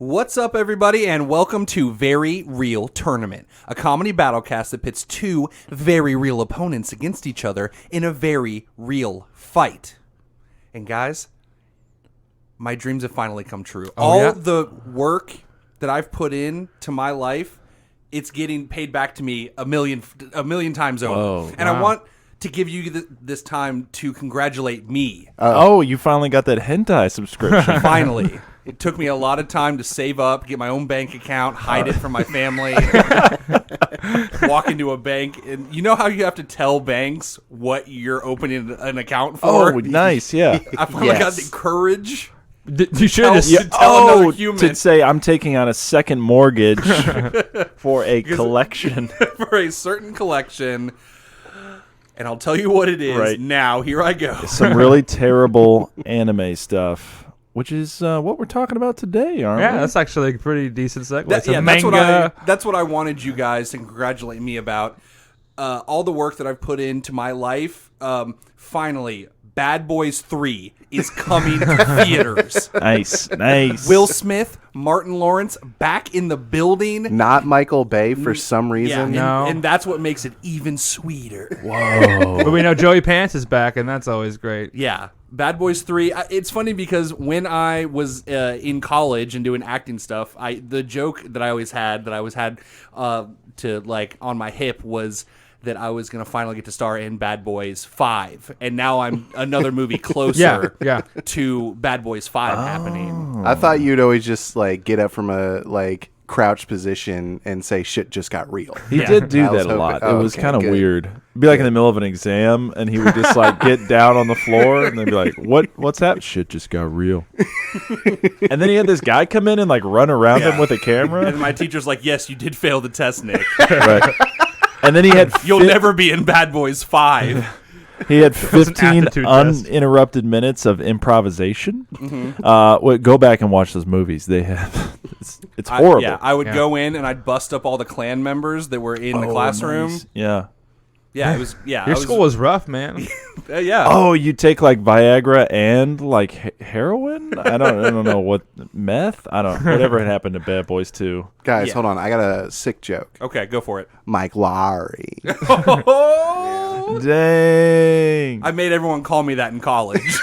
What's up, everybody, and welcome to Very Real Tournament, a comedy battlecast that pits two very real opponents against each other in a very real fight. And guys, my dreams have finally come true. All the work that I've put in to my life, it's getting paid back to me a million times over. I want to give you this time to congratulate me. You finally got that hentai subscription. Finally. It took me a lot of time to save up, get my own bank account, hide it from my family, walk into a bank. And you know how you have to tell banks what you're opening an account for? Oh, nice, yeah. I finally got the courage you should to tell another human. To say I'm taking on a second mortgage for a collection. For a certain collection. And I'll tell you what it is. Right. Now, here I go. Some really terrible anime stuff. Which is what we're talking about today, aren't we? Yeah, that's actually a pretty decent segue. That's what I wanted you guys to congratulate me about. All the work that I've put into my life. Finally, Bad Boys 3 is coming to theaters. Nice. Will Smith, Martin Lawrence, back in the building. Not Michael Bay for some reason. Yeah, and that's what makes it even sweeter. Whoa. But we know Joey Pants is back, and that's always great. Yeah. Bad Boys 3, it's funny because when I was in college and doing acting stuff, the joke that I always had to like on my hip was that I was going to finally get to star in Bad Boys 5. And now I'm another movie closer to Bad Boys 5 happening. I thought you'd always just like get up from a crouch position and say shit just got real. He did do that a lot. It was kind of weird. It'd be like in the middle of an exam, and he would just like get down on the floor, and then be like, "What's happened? Shit just got real." And then he had this guy come in and like run around him with a camera. And my teacher's like, "Yes, you did fail the test, Nick." Right. And then he had you'll never be in Bad Boys 5. He had 15 uninterrupted minutes of improvisation. Mm-hmm. Go back and watch those movies. They have it's horrible. I would go in and I'd bust up all the Klan members that were in the classroom. Nice. Yeah. Yeah, it was. Yeah, your school was rough, man. Yeah. Oh, you take like Viagra and like heroin? I don't know what meth. Whatever had happened to Bad Boys 2. Guys, hold on. I got a sick joke. Okay, go for it. Mike Lowry. Oh, dang! I made everyone call me that in college.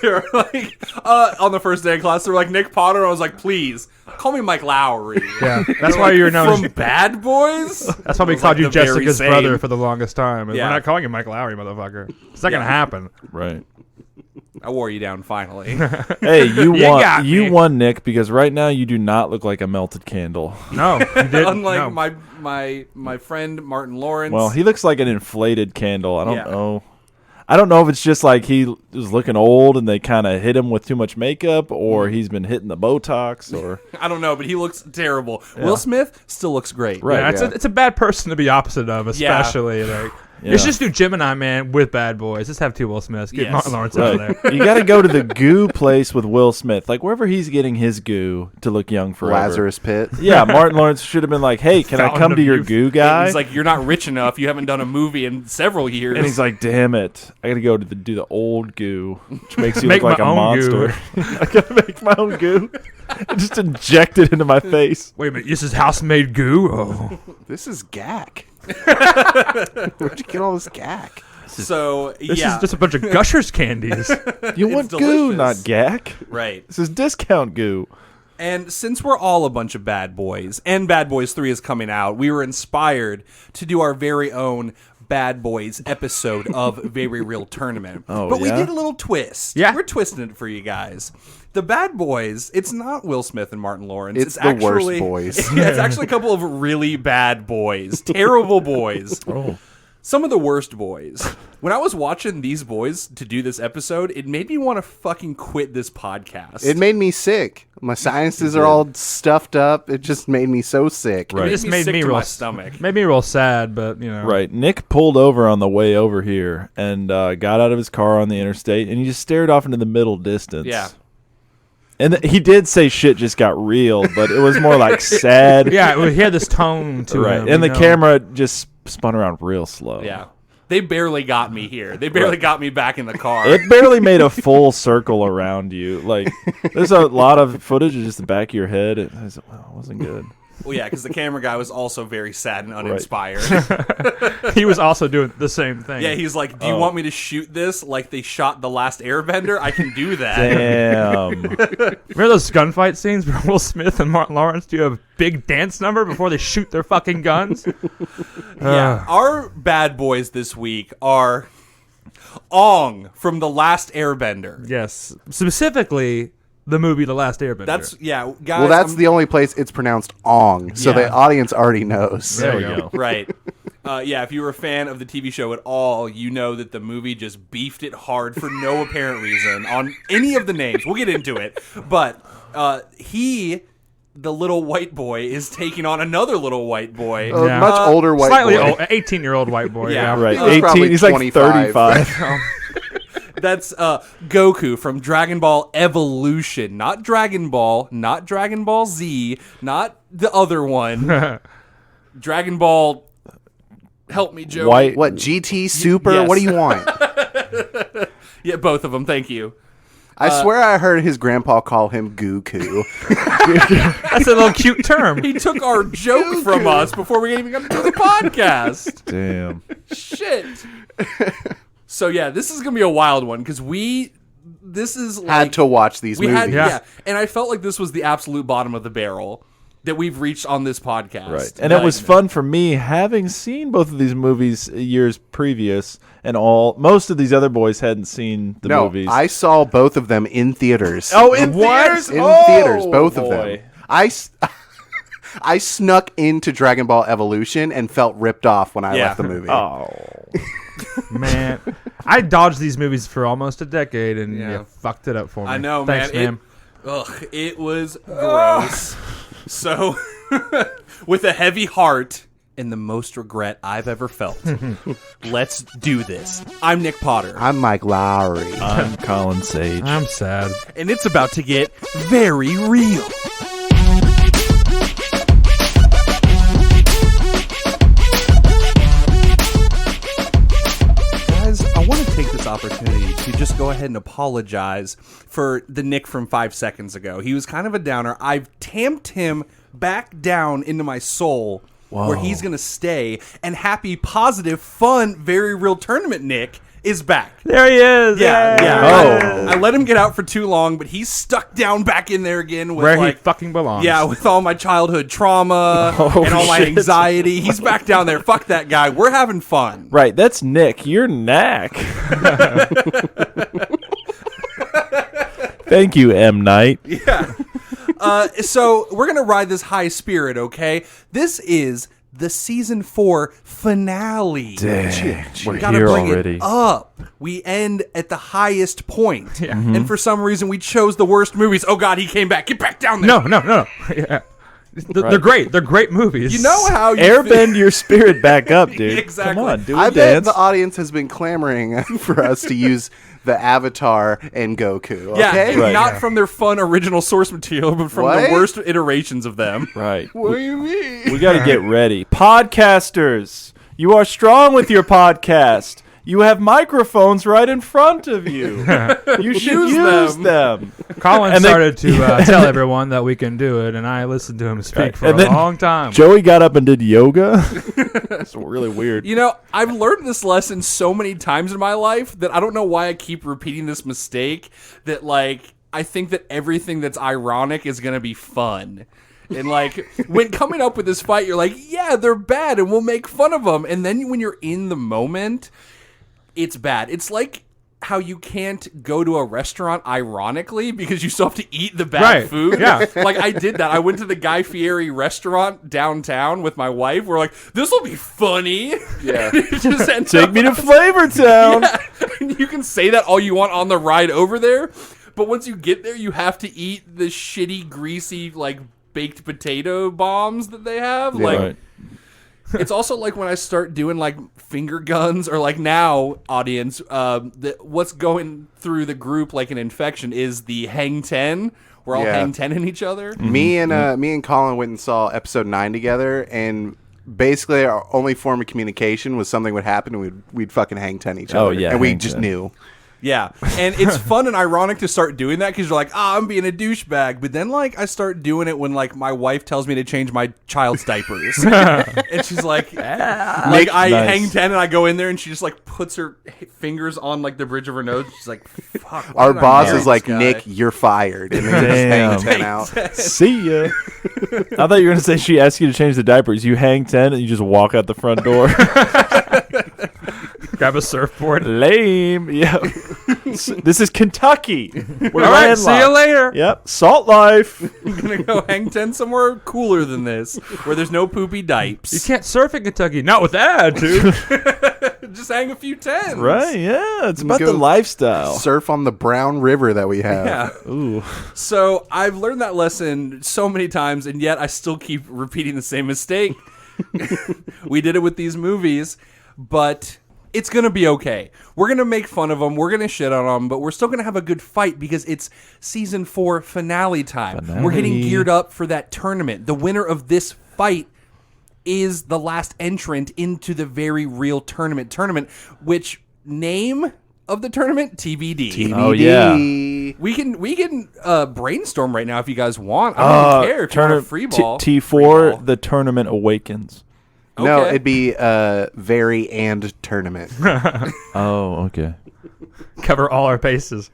They were like, on the first day of class, they were like, Nick Potter. I was like, please, call me Mike Lowry. Yeah, that's why you're known from Bad Boys? That's why we called you Jessica's brother for the longest time. We're not calling you Mike Lowry, motherfucker. It's not going to happen. Right. I wore you down finally. Hey, you won, Nick, because right now you do not look like a melted candle. No, you didn't. Unlike my friend Martin Lawrence. Well, he looks like an inflated candle. I don't know if it's just like he was looking old and they kind of hit him with too much makeup, or he's been hitting the Botox, or I don't know, but he looks terrible. Yeah. Will Smith still looks great. Right. Yeah, it's a bad person to be opposite of, especially like. Yeah. You should just do Gemini Man with Bad Boys. Just have two Will Smiths. Get Martin Lawrence out of there. You got to go to the goo place with Will Smith, like wherever he's getting his goo to look young forever. Lazarus Pit. Yeah, Martin Lawrence should have been like, "Hey, can I come to your goo guy?" He's like, "You're not rich enough. You haven't done a movie in several years." And he's like, "Damn it, I got to go to do the old goo, which makes you look like a monster." I got to make my own goo. And just inject it into my face. Wait a minute, this is house-made goo. Oh, this is gack. Where'd you get all this gack? This is just a bunch of Gushers candies. You want goo, not gack. Right. This is discount goo. And since we're all a bunch of bad boys, and Bad Boys 3 is coming out, we were inspired to do our very own Bad Boys episode of Very Real Tournament. But we did a little twist. Yeah. We're twisting it for you guys. The Bad Boys, it's not Will Smith and Martin Lawrence. It's the worst boys. It's actually a couple of really bad boys. Terrible boys. Oh. Some of the worst boys. When I was watching these boys to do this episode, it made me want to fucking quit this podcast. It made me sick. My sinuses are all stuffed up. It just made me so sick. Right. It just made me real stomach. Made me real sad, but you know. Right. Nick pulled over on the way over here and got out of his car on the interstate, and he just stared off into the middle distance. Yeah. And he did say shit just got real, but it was more like sad. Yeah, he had this tone to him. And the camera just spun around real slow. Yeah. They barely got me here. They barely got me back in the car. It barely made a full circle around you. Like, there's a lot of footage of just the back of your head. It wasn't good. Well, yeah, because the camera guy was also very sad and uninspired. Right. He was also doing the same thing. Yeah, he's like, do you want me to shoot this like they shot The Last Airbender? I can do that. Damn. Remember those gunfight scenes where Will Smith and Martin Lawrence do a big dance number before they shoot their fucking guns? Yeah, our bad boys this week are Aang from The Last Airbender. Yes. Specifically, the movie The Last Airbender. Guys. Well, that's the only place it's pronounced Aang, so the audience already knows. There we go. Right. If you were a fan of the TV show at all, you know that the movie just beefed it hard for no apparent reason on any of the names. We'll get into it. But the little white boy, is taking on another little white boy. Much older white slightly boy. old, 18-year-old white boy. Yeah. Right. He was 18. He's like 25. 35. That's Goku from Dragonball Evolution. Not Dragon Ball, not Dragon Ball Z, not the other one. Dragon Ball... Help me, Joey. White. What, GT Super? Yes. What do you want? Yeah, both of them. Thank you. I swear I heard his grandpa call him Goku. That's a little cute term. He took our joke from us before we even got to do the podcast. Damn. Shit. So yeah, this is gonna be a wild one because this is like, Had to watch these movies. Yeah, and I felt like this was the absolute bottom of the barrel that we've reached on this podcast. Right. And it was fun for me having seen both of these movies years previous, and most of these other boys hadn't seen the movies. I saw both of them in theaters. Oh, in theaters? In theaters, both of them. I snuck into Dragon Ball Evolution and felt ripped off when I left the movie. Oh. Man, I dodged these movies for almost a decade, and you fucked it up for me. I know, Thanks, man. It was gross. So, with a heavy heart and the most regret I've ever felt, let's do this. I'm Nick Potter. I'm Mike Lowry. I'm Colin Sage. I'm sad. And it's about to get very real. I want to take this opportunity to just go ahead and apologize for the Nick from 5 seconds ago. He was kind of a downer. I've tamped him back down into my soul where he's going to stay. And happy, positive, fun, very real tournament Nick is back. There he is. Yeah. I let him get out for too long, but he's stuck down back in there again with where he fucking belongs. Yeah, with all my childhood trauma and all my anxiety. He's back down there. Fuck that guy. We're having fun. Right, that's Nick. You're Knack. Thank you, M. Night. Yeah. So we're going to ride this high spirit, okay? This is the season 4 finale. Dang, We we're gotta here bring already. it up. We end at the highest point. Yeah. And for some reason, we chose the worst movies. Oh, God, he came back. Get back down there. No. Yeah. They're great. They're great movies. You know how you Airbend your spirit back up, dude. Exactly. Come on, do I a bet dance. the audience has been clamoring for us to use the Avatar and Goku. Yeah, Okay? Right. not from their fun original source material, but from What? the worst iterations of them. Right. What do you mean? We got to get ready. Podcasters, you are strong with your podcast. You have microphones right in front of you. You should use them. Colin started to tell everyone that we can do it, and I listened to him speak for And a then long time. Joey got up and did yoga. That's really weird. You know, I've learned this lesson so many times in my life that I don't know why I keep repeating this mistake, that, like, I think that everything that's ironic is going to be fun. And, like, when coming up with this fight, you're like, yeah, they're bad, and we'll make fun of them. And then when you're in the moment, it's bad. It's like how you can't go to a restaurant ironically because you still have to eat the bad food. Yeah. Like, I did that. I went to the Guy Fieri restaurant downtown with my wife. We're like, this will be funny. Yeah. Take me to Flavor Town. Yeah. And you can say that all you want on the ride over there. But once you get there, you have to eat the shitty, greasy, like, baked potato bombs that they have. Yeah, like, right. It's also like when I start doing like finger guns, or like now, audience, what's going through the group like an infection is the hang 10. We're all hang 10 in each other. Me and Colin went and saw episode 9 together, and basically our only form of communication was something would happen and we'd fucking hang 10 each other. Oh, yeah. And we just knew. Yeah, and it's fun and ironic to start doing that because you're like, I'm being a douchebag. But then, like, I start doing it when, like, my wife tells me to change my child's diapers. And she's like, I hang 10 and I go in there and she just, like, puts her fingers on, like, the bridge of her nose. She's like, fuck. Our boss is like, Nick, you're fired. And then just hang 10 out. See ya. I thought you were going to say she asked you to change the diapers. You hang 10 and you just walk out the front door. Grab a surfboard. Lame. Yeah. This is Kentucky. We're all right, see you later. Yep. Salt life. I'm going to go hang 10 somewhere cooler than this, where there's no poopy dipes. You can't surf in Kentucky. Not with that, dude. Just hang a few 10s. Right, yeah. It's about the lifestyle. Surf on the brown river that we have. Yeah. Ooh. So I've learned that lesson so many times, and yet I still keep repeating the same mistake. We did it with these movies, but it's going to be okay. We're going to make fun of them. We're going to shit on them, but we're still going to have a good fight because it's season 4 finale time. We're getting geared up for that tournament. The winner of this fight is the last entrant into the very real tournament, which name of the tournament? TBD. TBD. Oh, yeah. We can brainstorm right now if you guys want. I don't even care if you want a free ball. T4, Free ball. the tournament awakens. No, Okay. it'd be very and tournament. Oh, okay. Cover all our bases.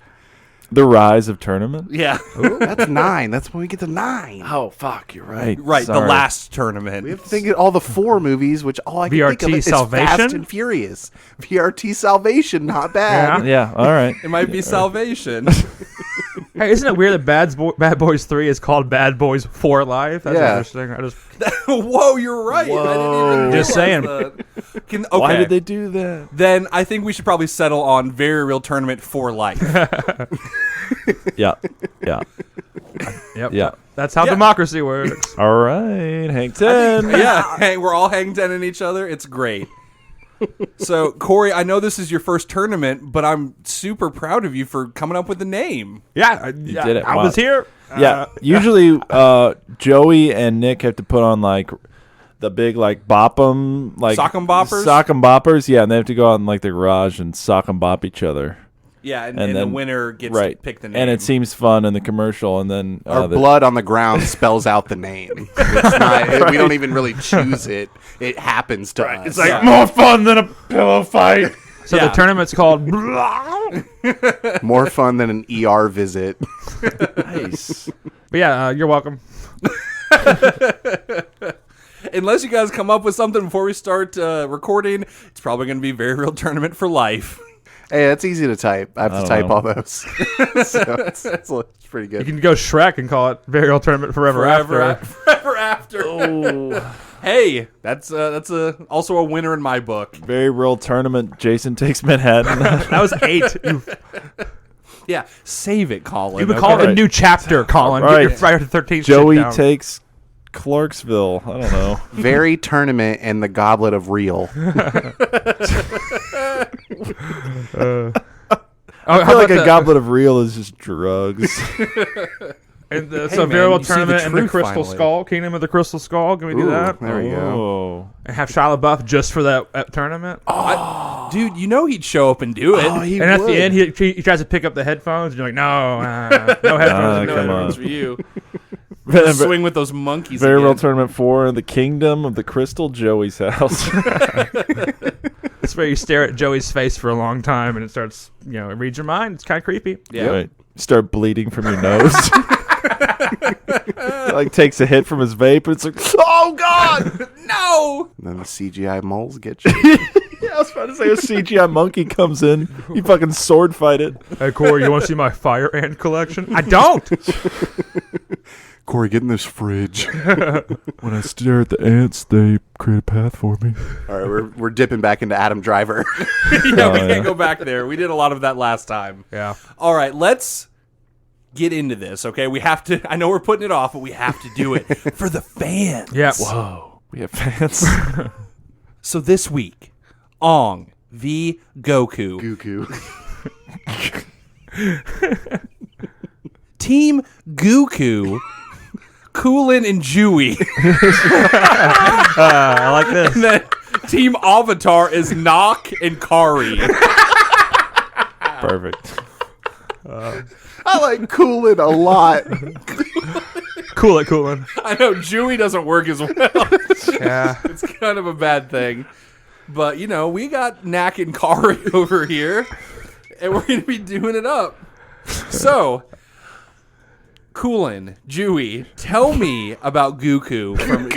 The rise of tournament? Yeah. That's 9. That's when we get to 9. Oh, fuck, you're right. Right, Sorry. the last tournament. We have to think of all the 4 movies, which all I can think of VRT is Salvation? Fast and Furious. VRT Salvation, not bad. Yeah, all right. It might be Salvation. Hey, isn't it weird that Bad Boys 3 is called Bad Boys 4 Live? That's Yeah. interesting. I just Whoa, you're right. I didn't even Just realize saying. that. Okay. Why did they do that? Then I think we should probably settle on very real tournament for life. Yeah, yeah, Yep. yeah. That's how Yeah. democracy works. All right, Hank 10. Yeah, hey, we're all hang 10 in each other. It's great. So, Corey, I know this is your first tournament, but I'm super proud of you for coming up with the name. Yeah, You did it. I Wow. was here. Yeah, usually Joey and Nick have to put on like the big like bop 'em, like Sock 'em boppers? sock 'em boppers. Yeah, and they have to go out in like the garage and sock 'em bop each other. Yeah, and And the then- winner gets to Right, pick the name. and it seems fun in the commercial, and then Our blood on the ground spells out the name. It's not, we don't even really choose it. It happens to us. It's like Yeah. more fun than a pillow fight. So Yeah. the tournament's called. more fun than an ER visit. nice. But yeah, you're welcome. Unless you guys come up with something before we start recording, it's probably going to be very real tournament for life. Hey, that's easy to type. I have to don't type know. all those. So it's pretty You good. can go Shrek and call it Very Real Tournament Forever After. Forever after. Oh, Hey, that's also a winner in my book. very real tournament. Jason takes Manhattan. That was 8. Yeah, save it, Colin. You would call it a Right. new chapter, Colin. Right. Get your Friday the 13th Joey shit down. takes Clarksville. I don't know. Very tournament and the goblet of real. Oh, I how feel like about a goblet of real is just drugs. And the, Hey, so man, Very Real you see the Tournament and the truth Crystal finally. Skull, Kingdom of the Crystal Skull. Can we do Ooh, that? there we go. Oh. And have Shia LaBeouf just for that tournament. Dude, you know he'd show up and do it. And at the end, he tries to pick up the headphones. And you're like, no, no headphones. no come headphones on. for you. Very Swing with those monkeys. Real again. Tournament 4, the Kingdom of the Crystal, Joey's house. It's where you stare at Joey's face for a long time, and it starts, it reads your mind. It's kind of creepy. Yeah. Right. Start bleeding from your nose. Like takes a hit from his vape. And it's like, oh god, No. And then the CGI moles get you. yeah, I was about to say a CGI monkey comes in. You fucking sword fight it. Hey, Corey, you want to see my fire ant collection? I don't. Corey, get in this fridge. When I stare at the ants, they create a path for me. All right, we're dipping back into Adam Driver. Yeah, we can't go back there. We did a lot of that last time. Yeah. All right, let's get into this, okay? We have to. I know we're putting it off, but we have to do it for the fans. Yeah. Whoa, we have fans. So this week, Aang v. Goku. Goku. Team Goku, Coolin and Chewie I like this. And then Team Avatar is Nock and Kari. Perfect. I like Coolin a lot. Coolin. I know Chewie doesn't work as well. Yeah. It's kind of a bad thing. But, we got Knack and Kari over here, and we're going to be doing it up. So, Coolin, Chewie, tell me about Goku from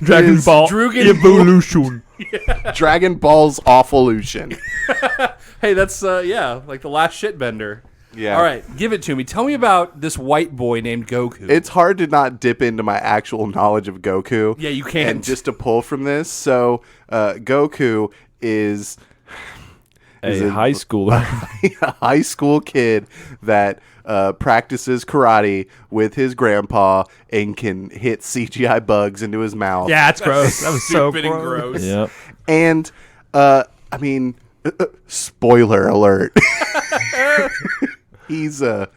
Dragon Ball Evolution. Dragon Ball's Awfulution. Hey, that's, like the last shitbender. Yeah. All right, give it to me. Tell me about this white boy named Goku. It's hard to not dip into my actual knowledge of Goku. Yeah, you can't. And just to pull from this, so Goku is a high schooler. a high school kid that practices karate with his grandpa and can hit CGI bugs into his mouth. Yeah, that's gross. That was so Stupid and gross. Yep. And, spoiler alert. He's a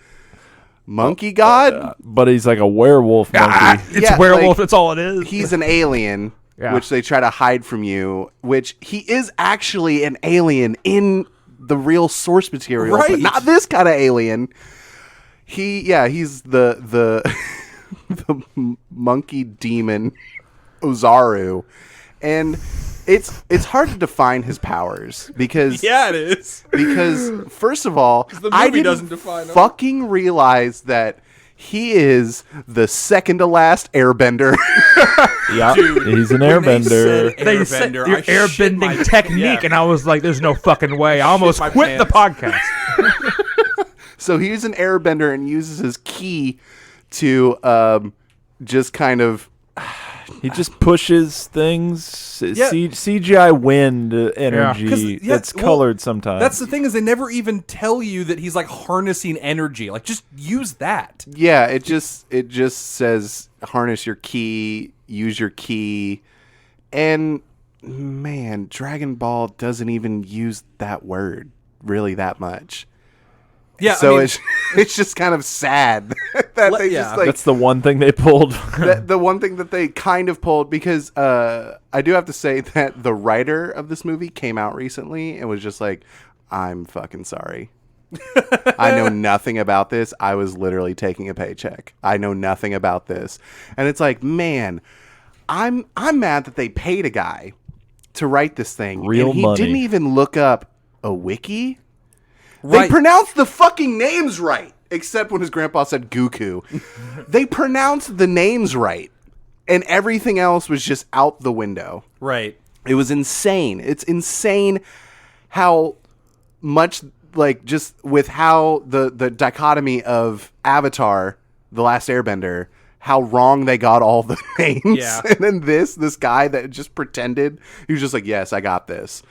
monkey god? But he's like a werewolf monkey. It's Yeah, werewolf. like, That's all it is. He's an alien, Yeah. which they try to hide from you, which he is actually an alien in the real source material. Right. But not this kind of alien. He's the the monkey demon Ozaru. And it's hard to define his powers because Yeah, it is. because first of all, the I movie didn't doesn't define him. fucking realize that he is the second to last airbender. Yeah, he's an airbender. They said Airbender, your I shit my- airbending technique, yeah. and I was like, "There's no fucking way." I almost my quit the pants. podcast. So he's an airbender and uses his ki to just kind of He just pushes things. Yeah. CGI wind energy 'Cause, yeah, that's well, colored sometimes. That's the thing is they never even tell you that he's like harnessing energy. Like just use that. yeah, it just says harness your ki, use your ki, and man, Dragon Ball doesn't even use that word really that much. Yeah. So I mean, it's just kind of sad that they yeah. just like That's the one thing they pulled. the one thing that they kind of pulled, because I do have to say that the writer of this movie came out recently and was just like, I'm fucking sorry. I know nothing about this. I was literally taking a paycheck. I know nothing about this. And it's like, man, I'm mad that they paid a guy to write this thing. Real and he money. didn't even look up a wiki. Right. They pronounced the fucking names right, except when his grandpa said Goku. They pronounced the names right, and everything else was just out the window. right. It was insane. It's insane how much, like, just with how the dichotomy of Avatar, The Last Airbender, how wrong they got all the names. Yeah. And then this guy that just pretended, he was just like, yes, I got this.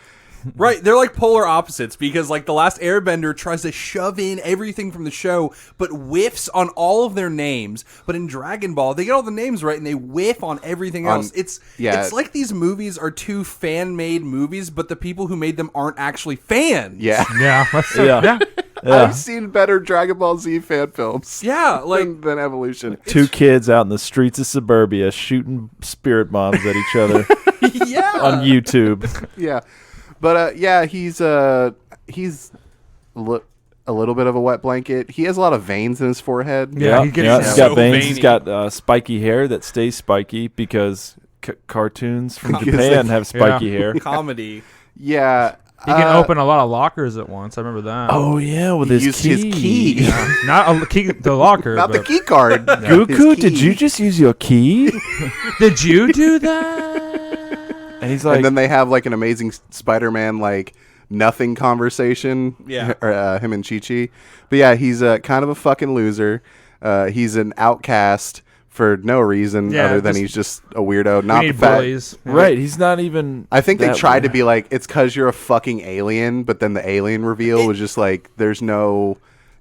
Right, they're like polar opposites because like the Last Airbender tries to shove in everything from the show but whiffs on all of their names. But in Dragon Ball, they get all the names right and they whiff on everything else. It's like these movies are two fan-made movies, but the people who made them aren't actually fans. Yeah. Yeah, that's Yeah. I've seen better Dragon Ball Z fan films. Yeah, like than Evolution. Two kids out in the streets of suburbia shooting spirit bombs at each other yeah. on YouTube. Yeah. But he's a little bit of a wet blanket. He has a lot of veins in his forehead. Yeah, he gets he's so got veins. veiny. He's got spiky hair that stays spiky because cartoons from Because Japan they- have spiky hair. comedy. Yeah. He can open a lot of lockers at once. I remember that. Oh yeah, with He his used key. his key. Not a key, the locker. Not the but- key card. Goku, His key. did you just use your key? Did you do that? And he's like, And then they have like an amazing Spider-Man like nothing conversation. Yeah. Or, him and Chi-Chi. But yeah, he's kind of a fucking loser. He's an outcast for no reason Yeah, other than just- he's just a weirdo. We Not need the fact. bullies. right, he's not even. I think they that tried to way. be like, it's because you're a fucking alien, but then the alien reveal was just like, there's no.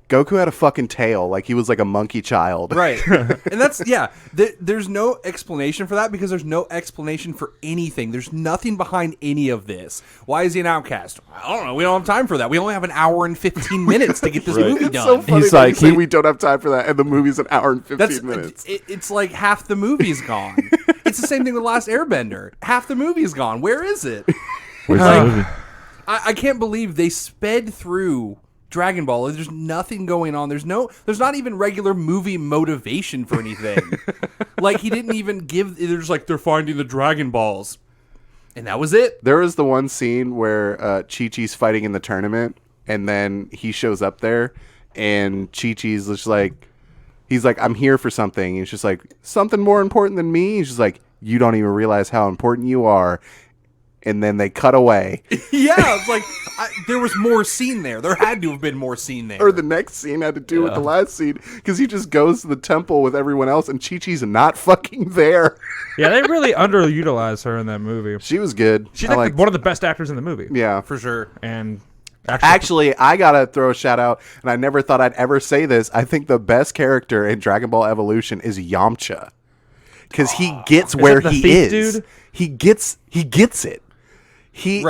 Goku had a fucking tail. Like, he was like a monkey child. Right. And that's, yeah, there's no explanation for that because there's no explanation for anything. There's nothing behind any of this. Why is he an outcast? I don't know. We don't have time for that. We only have an hour and 15 minutes to get this Right. movie It's done. so funny He's that like, you say he- we don't have time for that, and the movie's an hour and 15 minutes. It's like half the movie's gone. It's the same thing with Last Airbender. Half the movie is gone. Where is it? Where's the movie? I can't believe they sped through Dragon Ball. There's nothing going on. There's not even regular movie motivation for anything. Like, he didn't even give. There's like, they're finding the Dragon Balls, and that was it. There was the one scene where Chi-Chi's fighting in the tournament, and then he shows up there, and Chi-Chi's just like, he's like, I'm here for something. He's just like, something more important than me? He's just like, you don't even realize how important you are. And then they cut away. Yeah, it's like there was more scene there. There had to have been more scene there. Or the next scene had to do with the last scene, because he just goes to the temple with everyone else, and Chi-Chi's not fucking there. Yeah, they really underutilized her in that movie. She was good. She's like one of the best actors in the movie. Yeah, for sure. And actually, I gotta throw a shout out, and I never thought I'd ever say this. I think the best character in Dragon Ball Evolution is Yamcha, because he gets where he thief is. Dude? He gets it. He's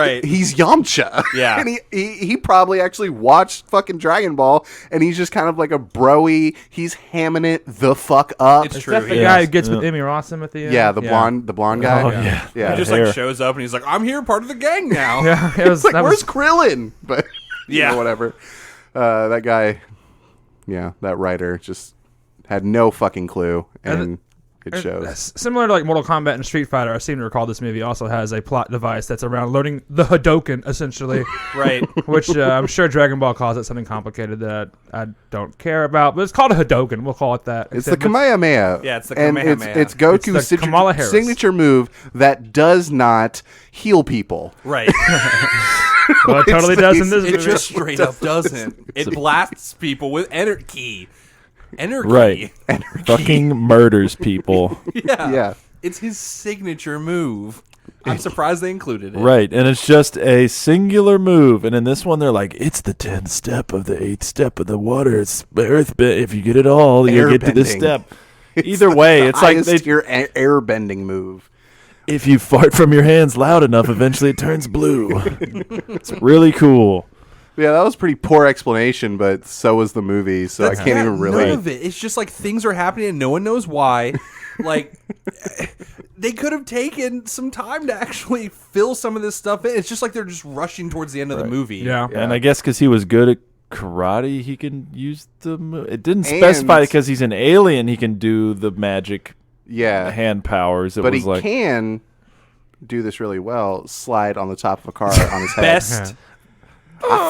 Yamcha. Yeah. And he probably actually watched fucking Dragon Ball, and he's just kind of like a bro-y. He's hamming it the fuck up. It's Is true. that the guy who gets with Emmy Rossum at the end? Yeah, the blonde guy. Oh, yeah. Yeah. He just like shows up and he's like, I'm here, part of the gang now. Yeah, it was, It's like, where's Krillin? But Yeah. whatever. That guy, that writer just had no fucking clue, and it shows. Similar to like Mortal Kombat and Street Fighter, I seem to recall this movie also has a plot device that's around learning the Hadoken, essentially. Right. Which I'm sure Dragon Ball calls it something complicated that I don't care about, but it's called a Hadoken. We'll call it that. It's the Kamehameha. Yeah, it's the and Kamehameha. it's Goku's It's the Kamala Harris. signature move that does not heal people. Right. Well, it totally does in this It movie. just straight up doesn't. It blasts people with energy. Right. Fucking murders people. Yeah. It's his signature move. I'm surprised they included it. Right, and it's just a singular move. And in this one, they're like, it's the 10th step of the 8th step of the water. It's earth. If you get it all, you'll get to this step. Either way, it's like your airbending move. If you fart from your hands loud enough, eventually it turns blue. It's really cool. Yeah, that was pretty poor explanation, but so was the movie, so I can't even relate. None of it. It's just like things are happening and no one knows why. Like, they could have taken some time to actually fill some of this stuff in. It's just like they're just rushing towards the end of the movie. Yeah. And I guess because he was good at karate, he can use the move. It didn't specify because he's an alien, he can do the magic hand powers. But he can do this really well, slide on the top of a car on his head. Best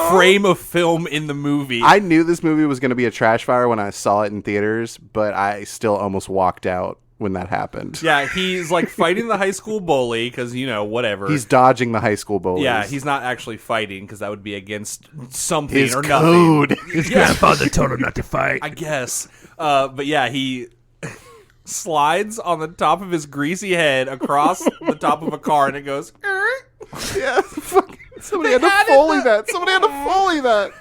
frame of film in the movie. I knew this movie was going to be a trash fire when I saw it in theaters, but I still almost walked out when that happened. Yeah, he's like fighting the high school bully because, whatever. He's dodging the high school bullies. Yeah, he's not actually fighting because that would be against something his or code. nothing. His grandfather told him not to fight. I guess. But yeah, he slides on the top of his greasy head across the top of a car and it goes... Yeah, somebody had to Foley that. Somebody had to Foley that.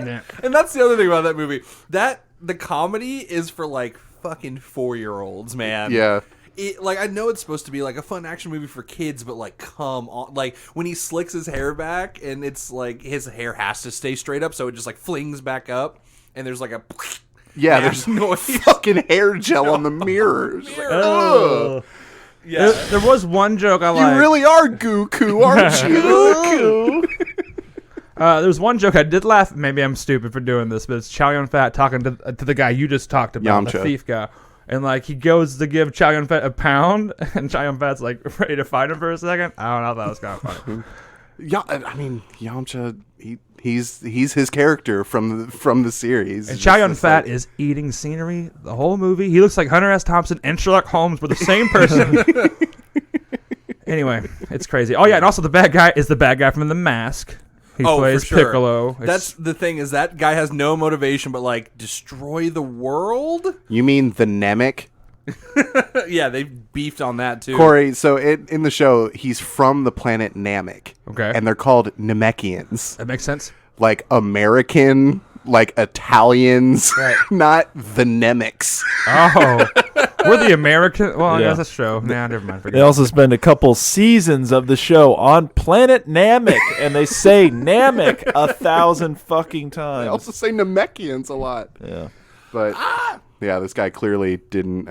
Yeah. And that's the other thing about that movie. The comedy is for like fucking 4-year-olds, man. Yeah. I know it's supposed to be like a fun action movie for kids, but like, come on. Like, when he slicks his hair back and it's like his hair has to stay straight up, so it just like flings back up and there's like a... Yeah, there's noise. Fucking hair gel on the mirror. It's like, ugh. Yeah. There was one joke I liked. You really are Goku, aren't you? There was one joke I did laugh. Maybe I'm stupid for doing this, but it's Chow Yun-Fat talking to the guy you just talked about, Yamcha. the thief guy. And like he goes to give Chow Yun-Fat a pound, and Chow Yun-Fat's like ready to fight him for a second. I don't know. That was kind of funny. Yeah, I mean, Yamcha, he's his character from the series. And Chow Yun-Fat is eating scenery the whole movie. He looks like Hunter S. Thompson and Sherlock Holmes were the same person. Anyway, it's crazy. Oh yeah, and also the bad guy is the bad guy from The Mask. He plays for sure. Piccolo. That's the thing, is that guy has no motivation but like destroy the world. You mean the Namek? Yeah, they beefed on that too. Corey, so in the show, he's from the planet Namek. Okay. And they're called Namekians. That makes sense. Like American, like Italians, not the Nemeks. Oh, we're the American. Well, I Yeah. guess that's true. Nah, never mind. They also spend a couple seasons of the show on planet Namek, and they say Namek 1,000 fucking They times. also say Namekians a lot. Yeah. But Yeah, this guy clearly didn't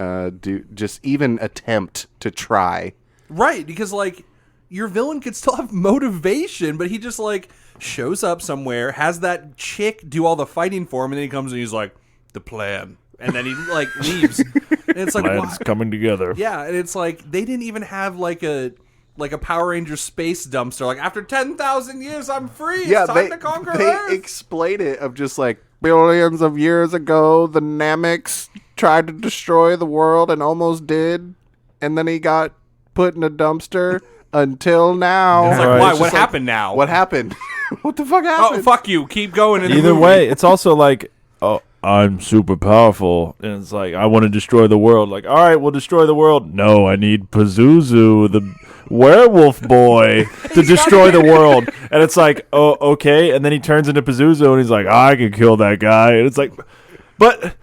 just even attempt to try. Right, because like your villain could still have motivation, but he just like shows up somewhere, has that chick do all the fighting for him, and then he comes and he's like, the plan. And then he like leaves. And it's like, Plan's coming together. Yeah, and it's like they didn't even have like a Power Ranger space dumpster. Like, after 10,000 years, I'm free. It's time to conquer Earth. They explain it of just like billions of years ago, the Nameks tried to destroy the world and almost did, and then he got put in a dumpster until now. It's like, Right. why? It's What happened now? What happened? What the fuck happened? Oh, fuck you. Keep going. In the Either movie. way, it's also like, oh, I'm super powerful, and it's like, I want to destroy the world. Like, all right, we'll destroy the world. No, I need Pazuzu, the werewolf boy, to destroy the world. And it's like, oh, okay. And then he turns into Pazuzu, and he's like, I can kill that guy. And it's like, but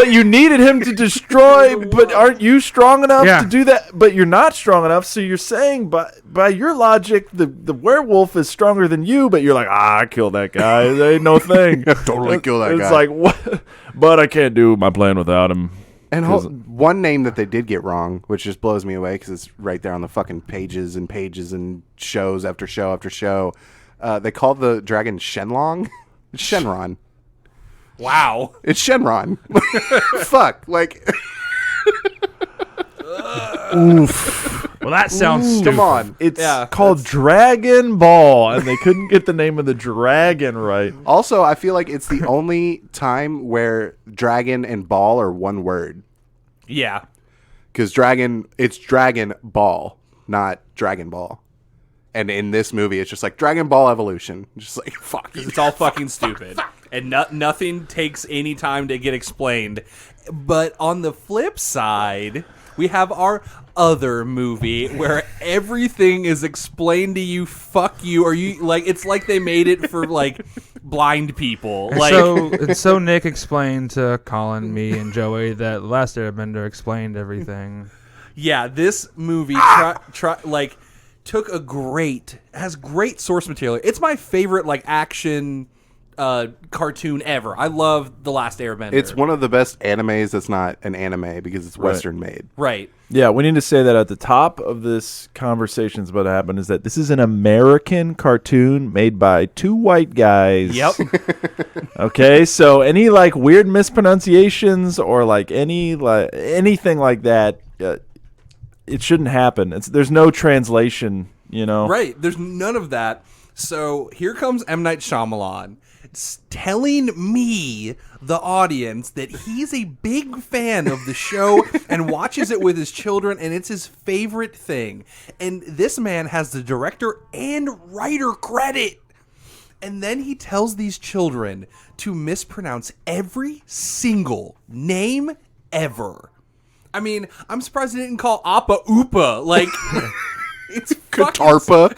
you needed him to destroy, but aren't you strong enough to do that? But you're not strong enough, so you're saying, by your logic, the werewolf is stronger than you, but you're like, I kill that guy. There ain't no thing. Totally kill that guy. It's like, what? But I can't do my plan without him. And one name that they did get wrong, which just blows me away because it's right there on the fucking pages and pages and shows after show after show. They called the dragon Shenlong. It's Shenron. Wow. It's Shenron. Fuck. Like, Oof. Well, that sounds stupid. come on. It's called Dragon Ball, and they couldn't get the name of the dragon right. Also, I feel like it's the only time where dragon and ball are one word. Yeah. Because it's Dragon Ball, not Dragon Ball. And in this movie, it's just like Dragon Ball Evolution. Just like, fuck. It's all fucking stupid. And nothing takes any time to get explained. But on the flip side, we have our other movie where everything is explained to you. Fuck you. Or you like, it's like they made it for like blind people. And so Nick explained to Colin, me, and Joey that Last Airbender explained everything. Yeah, this movie has great source material. It's my favorite like action cartoon ever. I love The Last Airbender. It's one of the best animes that's not an anime because it's Western made. Right. Yeah, we need to say that at the top of this conversation is about to happen is that this is an American cartoon made by two white guys. Yep. Okay, so any like weird mispronunciations or like anything like that, it shouldn't happen. There's no translation, you know. Right. There's none of that. So here comes M. Night Shyamalan telling me, the audience, that he's a big fan of the show and watches it with his children, and it's his favorite thing. And this man has the director and writer credit. And then he tells these children to mispronounce every single name ever. I mean, I'm surprised he didn't call Appa Oopa. Like, it's Katarpa.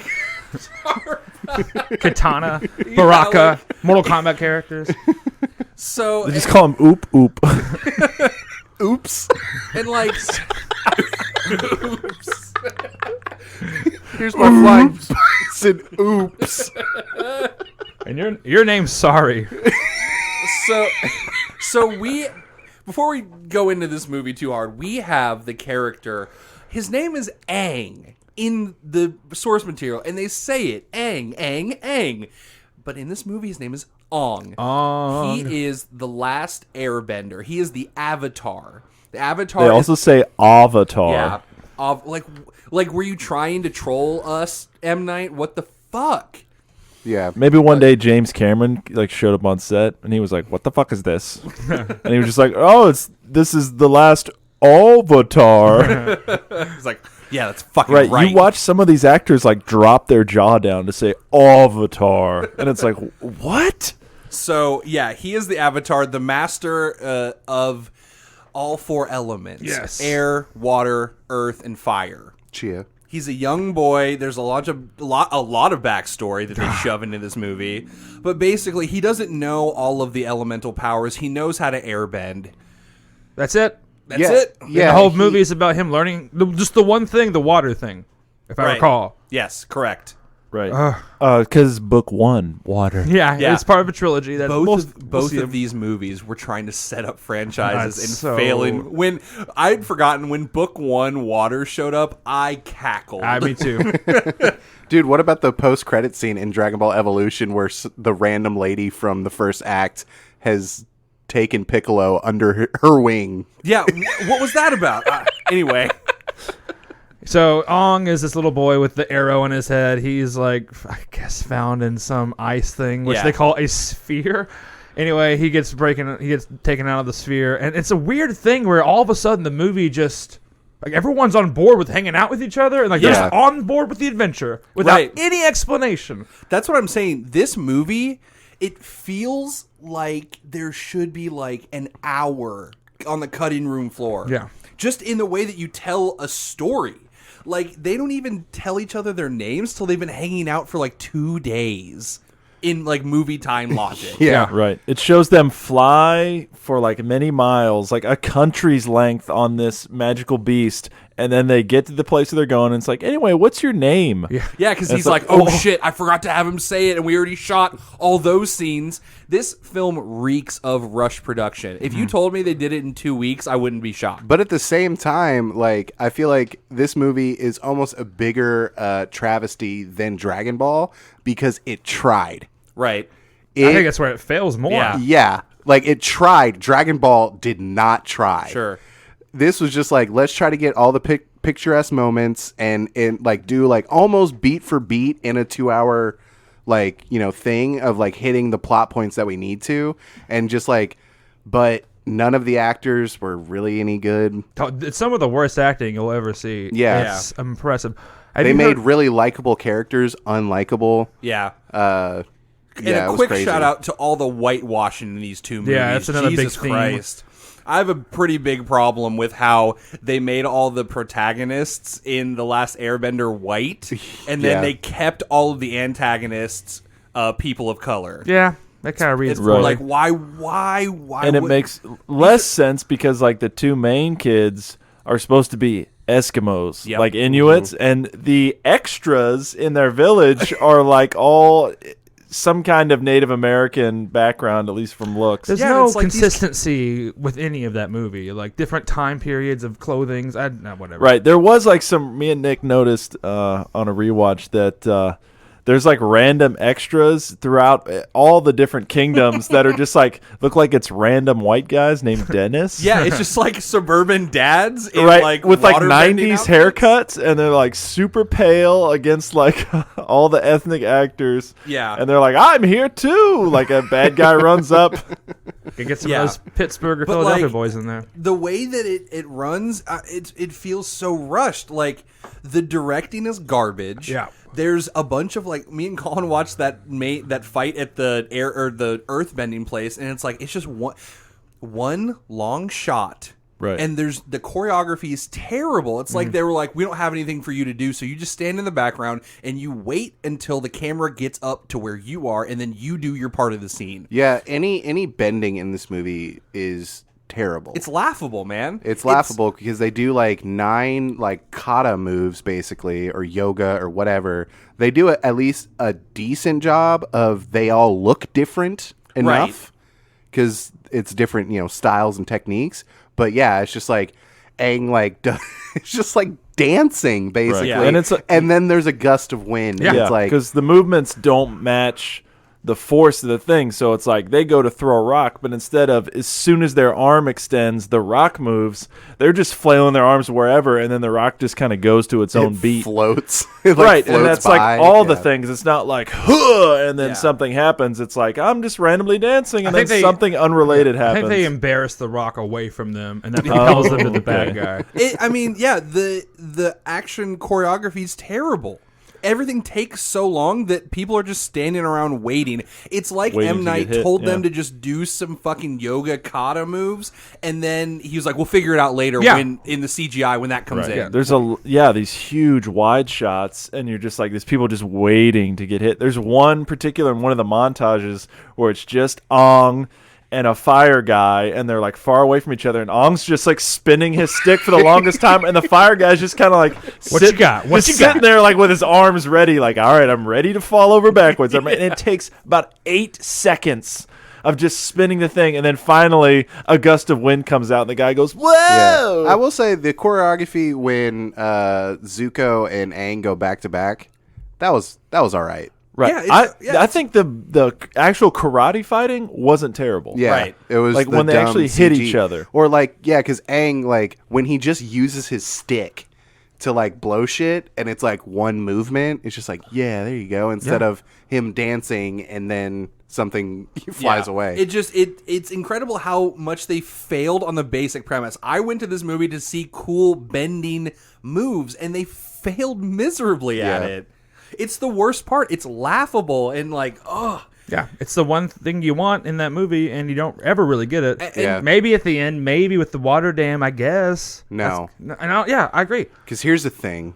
Katana, Baraka, Mortal Kombat characters. So They just call him Oop Oop. Oops. and like, Oops. Here's my flying bison. Oops. And your name's Sorry. so we, before we go into this movie too hard, we have the character. His name is Aang in the source material, and they say it, Aang, Aang, Aang. But in this movie, his name is Aang. He is the last airbender. He is the Avatar. The Avatar. They also say Avatar. Yeah. Like, were you trying to troll us, M. Night? What the fuck? Yeah. Maybe one day James Cameron like showed up on set and he was like, "What the fuck is this?" And he was just like, "Oh, this is the last Avatar." He's like, yeah, that's fucking right. You watch some of these actors like drop their jaw down to say Avatar, and it's like, what? So yeah, he is the Avatar, the master of all four elements: Yes. air, water, earth, and fire. Chia. He's a young boy. There's a lot of backstory that they shove into this movie, but basically, he doesn't know all of the elemental powers. He knows how to airbend. That's it. That's Yeah. it. And the whole movie is about him learning just the one thing, the water thing, if I Right. recall. Yes, correct. Right. Because book 1, water. Yeah, it's part of a trilogy. That Both of these movies were trying to set up franchises and failing. When I'd forgotten when book 1, water, showed up, I cackled. Me too. Dude, what about the post-credit scene in Dragon Ball Evolution where the random lady from the first act has taken Piccolo under her wing? Yeah, what was that about? Anyway. So Aang is this little boy with the arrow in his head. He's like, I guess, found in some ice thing, which they call a sphere. Anyway, he gets taken out of the sphere, and it's a weird thing where all of a sudden the movie just like everyone's on board with hanging out with each other, and like they're just on board with the adventure without any explanation. That's what I'm saying. This movie, it feels like there should be like an hour on the cutting room floor. Yeah, just in the way that you tell a story. Like, they don't even tell each other their names till they've been hanging out for, like, 2 days in, like, movie time logic. Yeah, right. It shows them fly for, like, many miles, like a country's length on this magical beast, and then they get to the place where they're going, and it's like, anyway, what's your name? Yeah, because he's like, oh, shit, I forgot to have him say it, and we already shot all those scenes. This film reeks of rush production. If you told me they did it in 2 weeks, I wouldn't be shocked. But at the same time, like, I feel like this movie is almost a bigger travesty than Dragon Ball because it tried. Right. I think that's where it fails more. Yeah. Like, it tried. Dragon Ball did not try. Sure. This was just like, let's try to get all the picturesque moments and like do like almost beat for beat in a 2-hour like, you know, thing of like hitting the plot points that we need to, and just like, but none of the actors were really any good. It's some of the worst acting you'll ever see. Yeah. It's impressive. They made really likable characters unlikable. Yeah. And a quick shout out to all the whitewashing in these two movies. Yeah, that's another Jesus big theme. Christ. I have a pretty big problem with how they made all the protagonists in The Last Airbender white, and then they kept all of the antagonists people of color. Yeah, that kind of reads Like, why? And it makes less sense because, like, the two main kids are supposed to be Eskimos, like Inuits, and the extras in their village are, like, all some kind of Native American background, at least from looks. There's no consistency with any of that movie. Like different time periods of clothing. Whatever. Right. There was like me and Nick noticed on a rewatch that there's like random extras throughout all the different kingdoms that are just like look like it's random white guys named Dennis. Yeah, it's just like suburban dads in like with like 90s haircuts, and they're like super pale against like all the ethnic actors. Yeah. And they're like, I'm here too. Like a bad guy runs up. Can get some of those Pittsburgh or Philadelphia boys in there. The way that it runs, it feels so rushed. Like the directing is garbage. Yeah. There's a bunch of like me and Colin watched that fight at the earth bending place, and it's like it's just one long shot. Right. And the choreography is terrible. It's like they were like, we don't have anything for you to do, so you just stand in the background and you wait until the camera gets up to where you are, and then you do your part of the scene. Yeah, any bending in this movie is terrible. It's laughable, man. It's laughable because they do like 9 like kata moves basically, or yoga or whatever. They do at least a decent job of they all look different enough because it's different, you know, styles and techniques. But yeah, it's just like Aang like it's just like dancing basically, and then there's a gust of wind. Yeah, it's like because the movements don't match the force of the thing, so it's like they go to throw a rock, but instead of as soon as their arm extends, the rock moves. They're just flailing their arms wherever, and then the rock just kind of goes to its own beat, floats. Right, and that's like all the things. It's not like huh, and then something happens. It's like I'm just randomly dancing, and then something unrelated happens. I think they embarrass the rock away from them, and that propels them to the bad guy. The action choreography is terrible. Everything takes so long that people are just standing around waiting. It's like M. Night told them to just do some fucking yoga kata moves, and then he was like, we'll figure it out later when in the CGI when that comes in. Yeah. There's these huge wide shots, and you're just like, there's people just waiting to get hit. There's one particular in one of the montages where it's just Aang and a fire guy, and they're like far away from each other, and Aang's just like spinning his stick for the longest time, and the fire guy's just kind of like sitting there like with his arms ready, like, all right, I'm ready to fall over backwards. And it takes about 8 seconds of just spinning the thing, and then finally a gust of wind comes out, and the guy goes, whoa! I will say the choreography when Zuko and Aang go back to back, that was all right. Right. I think the actual karate fighting wasn't terrible. Yeah. Right. It was like when they actually hit each other. Or like, yeah, because Aang, like, when he just uses his stick to like blow shit and it's like one movement, it's just like, yeah, there you go. Instead of him dancing and then something flies away. It's incredible how much they failed on the basic premise. I went to this movie to see cool bending moves and they failed miserably at it. It's the worst part. It's laughable and like, oh. Yeah, it's the one thing you want in that movie, and you don't ever really get it. And maybe at the end, maybe with the water dam, I guess. No. I agree. Because here's the thing.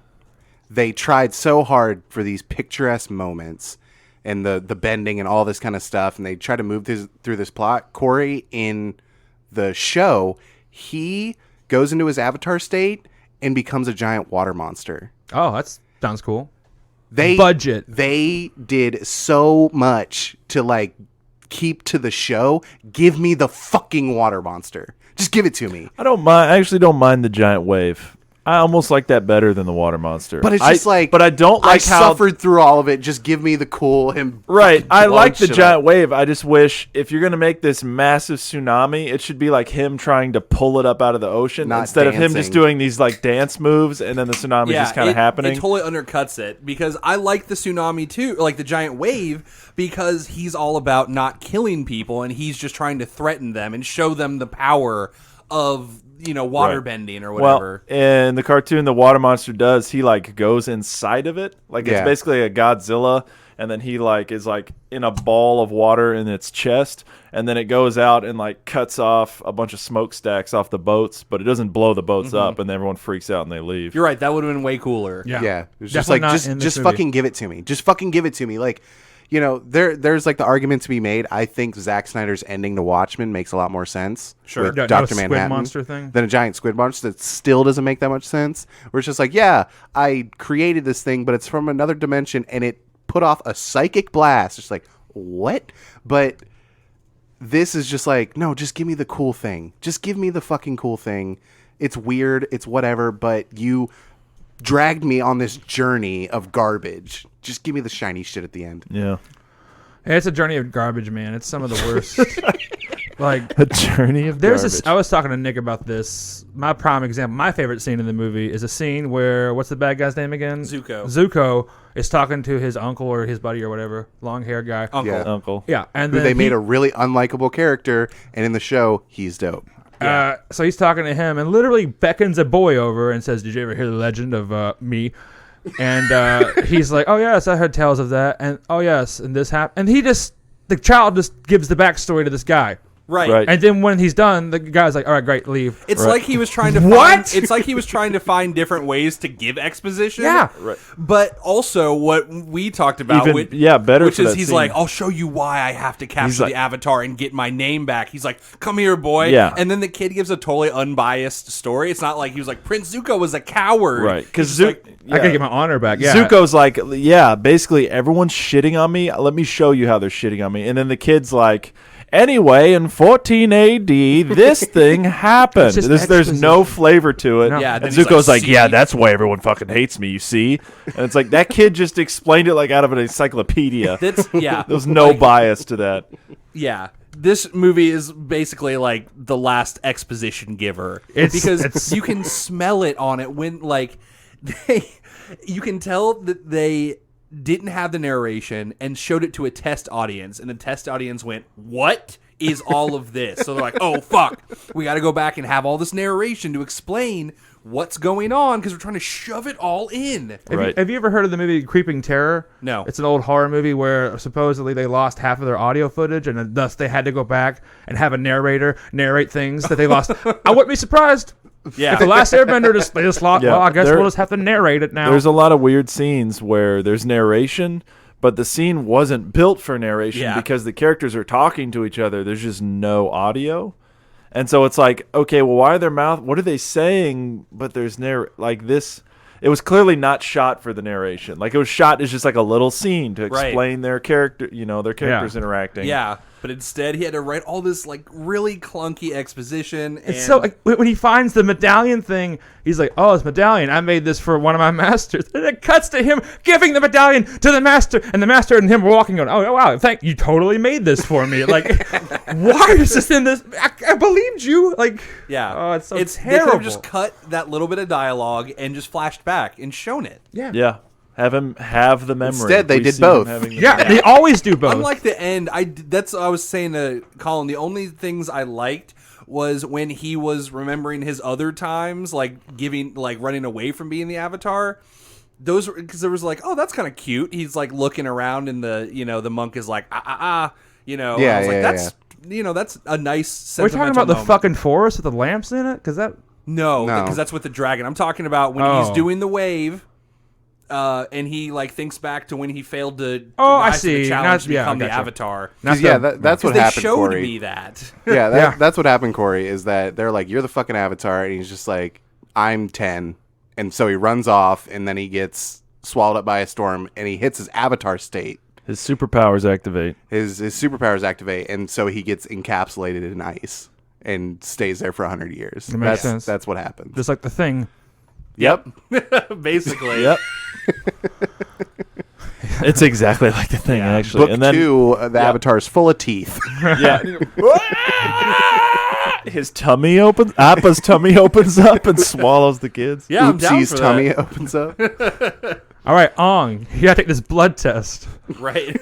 They tried so hard for these picturesque moments and the bending and all this kind of stuff, and they tried to move through this plot. Corey, in the show, he goes into his avatar state and becomes a giant water monster. Oh, that sounds cool. They did so much to like keep to the show. Give me the fucking water monster. Just give it to me. I actually don't mind the giant wave. I almost like that better than the water monster. But it's just but I don't like how suffered through all of it. Just give me the cool him. Right. I like the giant wave. I just wish if you're going to make this massive tsunami, it should be like him trying to pull it up out of the ocean instead of him just doing these like dance moves and then the tsunami just kind of happening. It totally undercuts it because I like the tsunami too, like the giant wave, because he's all about not killing people and he's just trying to threaten them and show them the power of water bending or whatever. Well, in the cartoon, the water monster does. He like goes inside of it, like it's basically a Godzilla, and then he like is like in a ball of water in its chest, and then it goes out and like cuts off a bunch of smokestacks off the boats, but it doesn't blow the boats up, and everyone freaks out and they leave. You're right. That would have been way cooler. Yeah. It was just like just fucking give it to me. Just fucking give it to me. Like. There's like the argument to be made. I think Zack Snyder's ending to Watchmen makes a lot more sense. Sure. With Dr. Squid Manhattan monster thing? than a giant squid monster that still doesn't make that much sense. Where it's just like, yeah, I created this thing, but it's from another dimension and it put off a psychic blast. It's like, what? But this is just like, no, just give me the cool thing. Just give me the fucking cool thing. It's weird. It's whatever. But you dragged me on this journey of garbage. Just give me the shiny shit at the end. Yeah. It's a journey of garbage, man. It's some of the worst. Like a journey of garbage. I was talking to Nick about this. My prime example, my favorite scene in the movie is a scene where, what's the bad guy's name again? Zuko. Zuko is talking to his uncle or his buddy or whatever, long hair guy. Uncle. Yeah. And who then they made a really unlikable character, and in the show, he's dope. So he's talking to him and literally beckons a boy over and says, "Did you ever hear the legend of me?" And he's like, "Oh yes, I heard tales of that." And "Oh yes, and this happened." And the child just gives the backstory to this guy. Right. And then when he's done, the guy's like, "All right, great, leave." It's like he was trying to It's like he was trying to find different ways to give exposition. Yeah. Right. But also what we talked about, better. Which is he's scene. like, "I'll show you why I have to capture the Avatar and get my name back." He's like, "Come here, boy." Yeah. And then the kid gives a totally unbiased story. It's not like he was like, "Prince Zuko was a coward." Right. Because I gotta get my honor back. Yeah. Zuko's like, basically everyone's shitting on me. Let me show you how they're shitting on me. And then the kid's like, anyway, in 14 AD, this thing happened. There's no flavor to it. No. Yeah, and Zuko's like, yeah, that's why everyone fucking hates me, you see? And it's like, that kid just explained it like out of an encyclopedia. There's no bias to that. Yeah. This movie is basically like the last exposition giver. Because you can smell it on it when, like, you can tell that they didn't have the narration and showed it to a test audience, and the test audience went, "What is all of this?" So they're like, "Oh fuck, we got to go back and have all this narration to explain what's going on because we're trying to shove it all in." Have you ever heard of the movie Creeping Terror? No. It's an old horror movie where supposedly they lost half of their audio footage, and thus they had to go back and have a narrator narrate things that they lost. I wouldn't be surprised. Yeah. If the Last Airbender they just lost, well, I guess we'll just have to narrate it now. There's a lot of weird scenes where there's narration, but the scene wasn't built for narration because the characters are talking to each other. There's just no audio. And so it's like, okay, well, why are their mouth? What are they saying? But there's like this. It was clearly not shot for the narration. Like, it was shot as just like a little scene to explain their character, their characters interacting. Yeah, but instead he had to write all this like really clunky exposition. It's so like, when he finds the medallion thing, he's like, "Oh, it's medallion. I made this for one of my masters." And it cuts to him giving the medallion to the master, and the master and him walking on. Oh wow, thank you, totally made this for me. Like, why is this in this? I believed you. Like, oh, it's so terrible. They could have just cut that little bit of dialogue and just flashed back and shown it. Yeah. Have him have the memory. Instead, they did both. They always do both. Unlike the end, that's what I was saying to Colin. The only things I liked was when he was remembering his other times, like running away from being the Avatar. Those, because there was like, oh, that's kind of cute. He's like looking around, and the monk is like, I was like, that's that's a nice sentimental Are we talking about moment. the fucking forest with the lamps in it? Because that No, because that's with the dragon. I'm talking about when he's doing the wave, and he like thinks back to when he failed to rise to the challenge to become the Avatar. That's what happened. They showed Corey. me that. That's what happened, Corey. Is that they're like, you're the fucking Avatar, and he's just like, I'm 10, and so he runs off, and then he gets swallowed up by a storm, and he hits his Avatar state. His superpowers activate. His superpowers activate, and so he gets encapsulated in ice and stays there for 100 years. That makes sense. That's what happens. Just like the Thing. Yep. Basically. Yep. It's exactly like the Thing, actually. Book 2, the Avatar's full of teeth. His tummy opens. Appa's tummy opens up and swallows the kids. Yeah, I'm down Oopsie's for tummy that. opens up. All right, Aang, you gotta take this blood test. Right.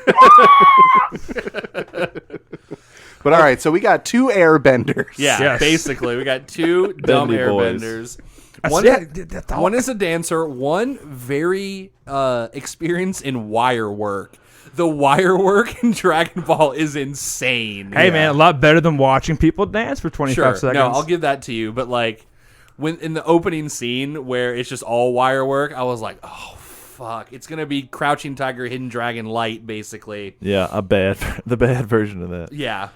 But all right, so we got 2 airbenders. Yeah, Yes. basically. We got 2 dumb Bendy boys. airbenders. One, One is a dancer, one very experienced in wire work. The wire work in Dragon Ball is insane. Hey, man, a lot better than watching people dance for 25 seconds. No, I'll give that to you. But like, when in the opening scene where it's just all wire work, I was like, oh fuck, it's gonna be Crouching Tiger, Hidden Dragon Light, basically. Yeah, the bad version of that. Yeah,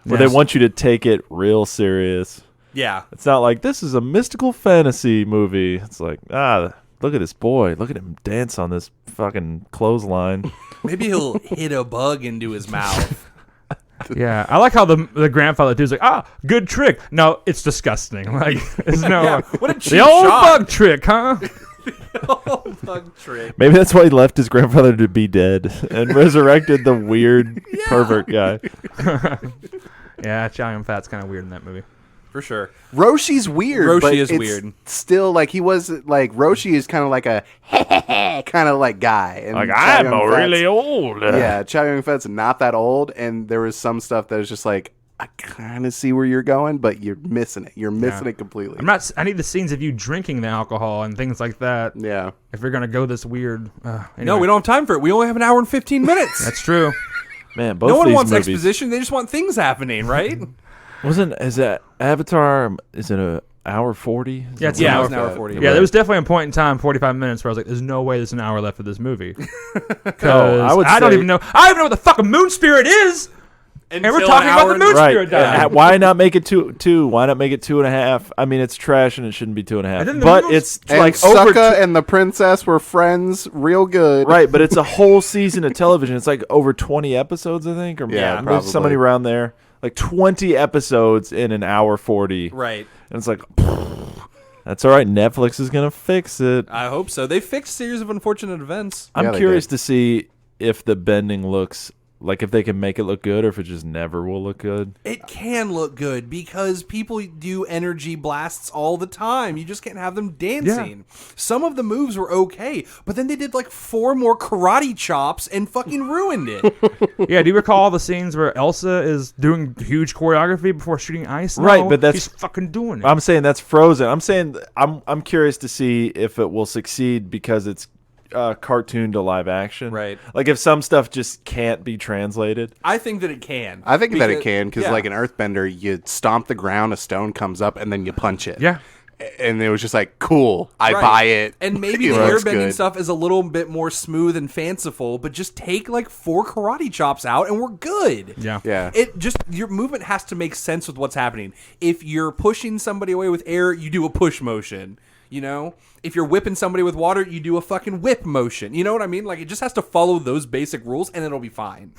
Where they want you to take it real serious. yeah. It's not like, this is a mystical fantasy movie. It's like, look at this boy. Look at him dance on this fucking clothesline. Maybe he'll hit a bug into his mouth. Yeah, I like how the grandfather dude's like, good trick. No, it's disgusting. Like, it's no. What a cheap the old shot. bug trick, huh? Oh, bug trick. Maybe that's why he left his grandfather to be dead and resurrected the weird pervert guy. Yeah, Chow Yun-Fat's kind of weird in that movie. For sure. Roshi's weird. Roshi but is it's weird. Still, like, he was like, Roshi is kind of like a kind of like guy. And Like, Chow I'm Yun-Fat's- really old. Yeah, Chow Yun-Fat's not that old, and there was some stuff that was just like, I kind of see where you're going, but you're missing it. You're missing it completely. I need the scenes of you drinking the alcohol and things like that. Yeah. If you're gonna go this weird. No, Anyway. we don't have time for it. We only have an hour and 15 minutes. That's true. Man, both No one these wants movies. exposition. They just want things happening, right? Is that Avatar, is it an hour 40? Yeah, it's Yeah, an it was an hour. hour 40. Yeah, there was definitely a point in time, 45 minutes, where I was like, "There's no way there's an hour left of this movie." No, I would I don't say- even know. I don't even know what the fucking moon spirit is. And we're talking about the moon Right. spirit dying. Why not make it two? Why not make it 2.5? I mean, it's trash and it shouldn't be 2.5. And then the But moon's- it's And like Sokka over and the princess were friends real good. right. But it's a whole season of television. It's like over 20 episodes, I think, or Yeah, maybe probably. somebody around there. Like 20 episodes in an hour 40, Right. and it's like, that's all right. Netflix is gonna fix it. I hope so. They fixed Series of Unfortunate Events. Yeah, I'm they curious did. to see if the bending looks like, if they can make it look good, or if it just never will look good. It can look good because people do energy blasts all the time. You just can't have them dancing. Some of the moves were okay, but then they did like 4 more karate chops and fucking ruined it. Yeah, do you recall the scenes where Elsa is doing huge choreography before shooting ice? No, Right, but that's- she's fucking doing it. I'm saying that's Frozen. I'm saying I'm curious to see if it will succeed because it's cartoon to live action. Right. Like if some stuff just can't be translated. I think that it can. I think that it can because, yeah. like an earthbender, you stomp the ground, a stone comes up, and then you punch it. Yeah. and it was just like, cool, I buy it. And maybe the airbending stuff is a little bit more smooth and fanciful, but just take like 4 karate chops out and we're good. Yeah. It just, your movement has to make sense with what's happening. If you're pushing somebody away with air, you do a push motion. You know, if you're whipping somebody with water, you do a fucking whip motion. You know what I mean? Like, it just has to follow those basic rules and it'll be fine.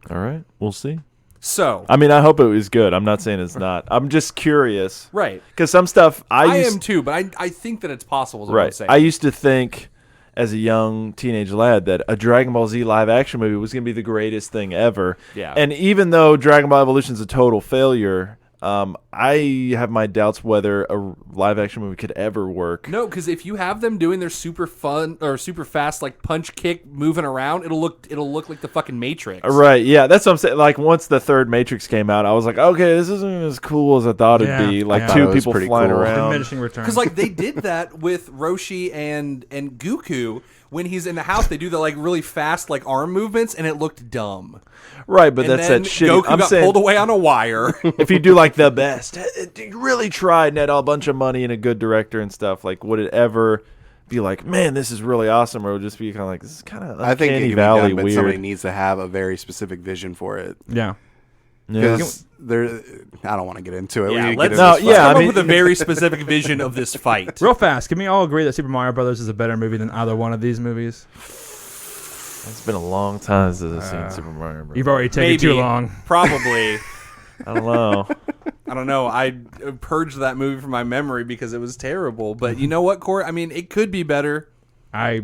All right, we'll see. So, I mean, I hope it was good. I'm not saying it's not. I'm just curious. Right. Because some stuff I am too, but I think that it's possible. Is what I'm saying. I used to think as a young teenage lad that a Dragon Ball Z live action movie was going to be the greatest thing ever. Yeah. And even though Dragon Ball Evolution is a total failure, I have my doubts whether a live action movie could ever work. No, because if you have them doing their super fun or super fast like punch kick moving around, it'll look like the fucking Matrix. Right? Yeah, that's what I'm saying. Like once the third Matrix came out, I was like, okay, this isn't as cool as I thought it'd be. Like two people flying around. Diminishing returns. Because like they did that with Roshi and Goku. When he's in the house, they do the like really fast like arm movements, and it looked dumb. Right, but and that's then that shit. Goku got pulled away on a wire. If you do like the best, you really tried and had a bunch of money and a good director and stuff, like would it ever be like, man, this is really awesome, or would it just be kind of like, this is kind of I think it can be Valley done, but weird. somebody needs to have a very specific vision for it. Yeah. Because I don't want to get into it. Yeah, let's come up with a very specific vision of this fight. Real fast, can we all agree that Super Mario Brothers is a better movie than either one of these movies? It's been a long time since I've seen Super Mario Bros. You've already taken too long. Probably. I don't know. I don't know. I purged that movie from my memory because it was terrible. But you know what, Court? I mean, it could be better. I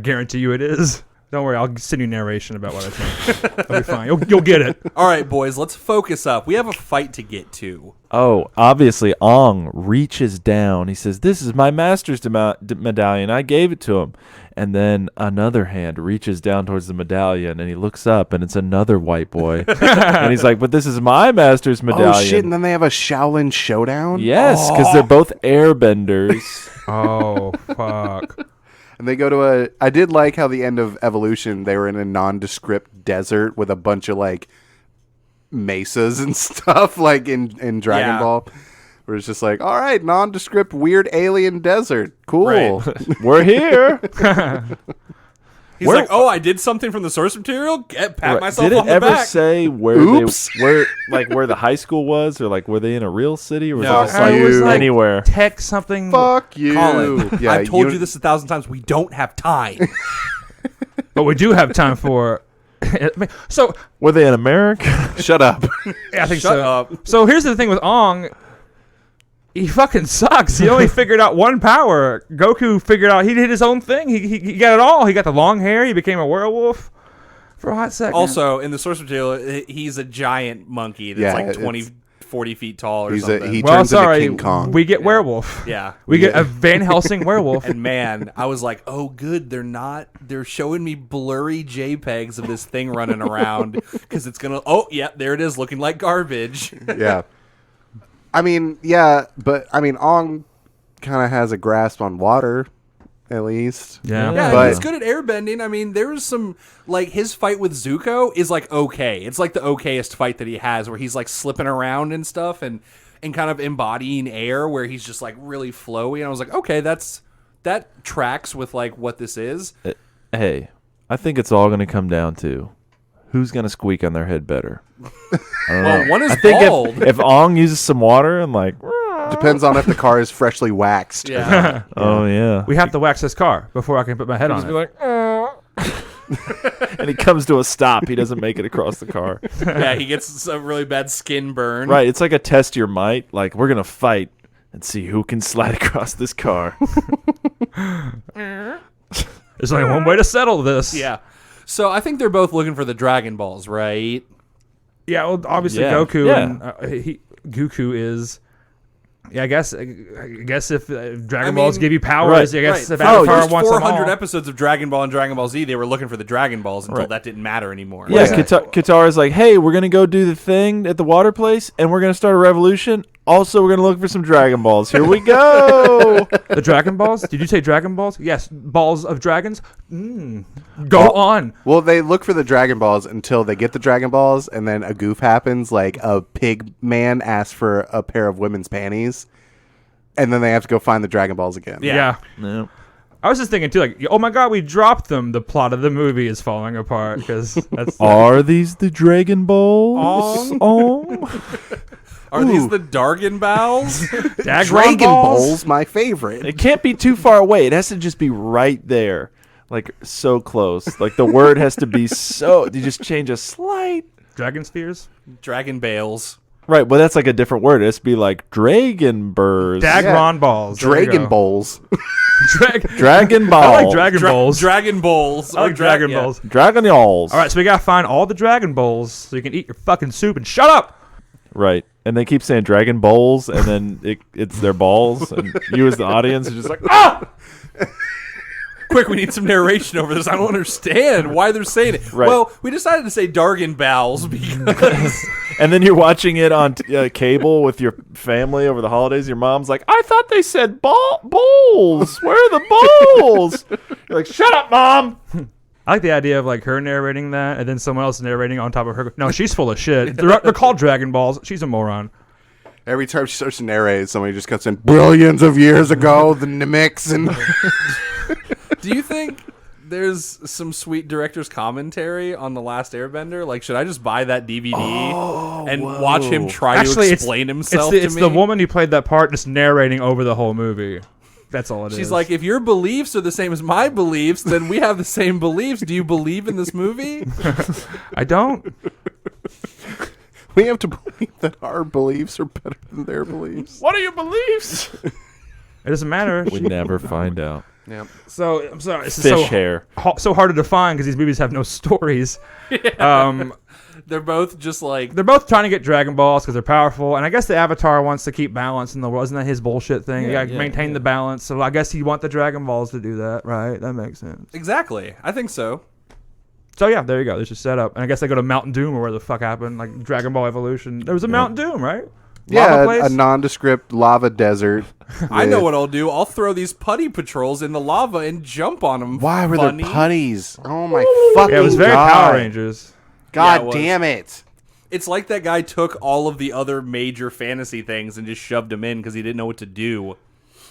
guarantee you it is. Don't worry, I'll send you narration about what I think. It'll be fine. You'll get it. All right, boys, let's focus up. We have a fight to get to. Oh, obviously, Aang reaches down. He says, "This is my master's medallion. I gave it to him." And then another hand reaches down towards the medallion, and he looks up, and it's another white boy. And he's like, "But this is my master's medallion." Oh, shit, and then they have a Shaolin showdown? Yes, because they're both airbenders. Oh, fuck. And they go to I did like how the end of Evolution, they were in a nondescript desert with a bunch of, like, mesas and stuff, like in Dragon Ball. Where it's just like, all right, nondescript, weird alien desert. Cool. Right. We're here. He's like, oh, I did something from the source material? Pat myself Did on it the back. ever say where where the high school was, or like were they in a real city, or was No, it just like it was like anywhere? Tech something. Fuck you. Colin, Yeah, I've told you this 1,000 times. We don't have time. But we do have time for. So Were they in America? Shut up. yeah, I think Shut so. up. So here's the thing with Aang. He fucking sucks. He only figured out one power. Goku figured out he did his own thing. He got it all. He got the long hair. He became a werewolf for a hot second. Also, in the source material, he's a giant monkey that's like 20, 40 feet tall or something. He turns into King Kong. We get werewolf. Yeah. We get a Van Helsing werewolf. And man, I was like, oh, good. They're showing me blurry JPEGs of this thing running around because it's going to, oh, yeah, there it is looking like garbage. Yeah. I mean, yeah, but I mean, Aang kind of has a grasp on water, at least. Yeah. Yeah, But- he's good at airbending. I mean, there was some, like, his fight with Zuko is, like, okay. It's, like, the okayest fight that he has where he's, like, slipping around and stuff and kind of embodying air where he's just, like, really flowy. And I was like, okay, that tracks with, like, what this is. Hey, I think it's all going to come down to who's going to squeak on their head better. I don't know. One is I think bald. if Aang uses some water and like, Depends on if the car is freshly waxed. Yeah. oh yeah, We have to wax this car before I can put my head on just it. be like, and he comes to a stop. He doesn't make it across the car. Yeah, he gets a really bad skin burn. Right. It's like a test your might. Like, we're going to fight and see who can slide across this car. There's only one way to settle this. Yeah. So I think they're both looking for the Dragon Balls, right? Yeah, well, obviously Yeah. Goku Yeah. and Goku is. Yeah, I guess if Dragon Balls give you powers, Right. I guess if For the Avatar first wants them 400 all. episodes of Dragon Ball and Dragon Ball Z, they were looking for the Dragon Balls until Right. that didn't matter anymore. Yeah, Yeah. Katara's like, hey, we're going to go do the thing at the water place, and we're going to start a revolution. Also, we're going to look for some Dragon Balls. Here we go. The Dragon Balls? Did you say Dragon Balls? Yes, balls of dragons. Go on. Well, they look for the Dragon Balls until they get the Dragon Balls, and then a goof happens, like a pig man asks for a pair of women's panties. and then they have to go find the Dragon Balls again. Yeah. No. I was just thinking too, like, oh my god, we dropped them. The plot of the movie is falling apart because that's. Are these the Dragon Balls? Are these the Dragon Balls? Dragon Balls, my favorite. It can't be too far away. It has to just be right there. Like, so close. Like, the word has to be so... You just change a slight... Dragon spheres? Dragon Bales. Right, but that's like a different word. It has to be like Dragon Burrs. Dagron balls. Dragon Bowls. Dragon Balls. I like Dragon Balls. Dragon Bowls. I like Dragon Balls. Dragon Balls. All right, so we got to find all the Dragon Balls so you can eat your fucking soup and shut up. Right. And they keep saying Dragon Bowls, and then it's their balls, and you as the audience are just like, ah! Quick, we need some narration over this. I don't understand why they're saying it. Right. Well, we decided to say Dragon Bowls because... And then you're watching it on cable with your family over the holidays. Your mom's like, I thought they said bowls. Where are the bowls? You're like, shut up, Mom. I like the idea of like her narrating that and then someone else narrating on top of her. No, she's full of shit. They're called Dragon Balls. She's a moron. Every time she starts to narrate, somebody just cuts in billions of years ago, the Namex and... Do you think there's some sweet director's commentary on The Last Airbender? Like, should I just buy that DVD and watch him try to explain himself to me? It's the woman who played that part just narrating over the whole movie. That's all it is. She's like, if your beliefs are the same as my beliefs, then we have the same beliefs. Do you believe in this movie? I don't. We have to believe that our beliefs are better than their beliefs. What are your beliefs? It doesn't matter. We never find out. Yeah. So, I'm sorry. It's Fish hair. So hard to define because these movies have no stories. They're both just like... They're both trying to get Dragon Balls because they're powerful. And I guess the Avatar wants to keep balance in the world. Isn't that his bullshit thing? You gotta maintain the balance. So I guess you want the Dragon Balls to do that, right? That makes sense. Exactly. I think so. So yeah, there you go. There's your setup. And I guess they go to Mountain Doom or where the fuck happened. Like Dragon Ball Evolution. There was a Mountain Doom, right? Yeah, a nondescript lava desert. I know what I'll do. I'll throw these putty patrols in the lava and jump on them. Why were there putties? Oh my fucking god. Yeah, it was very Power Rangers. God damn it. It's like that guy took all of the other major fantasy things and just shoved them in because he didn't know what to do.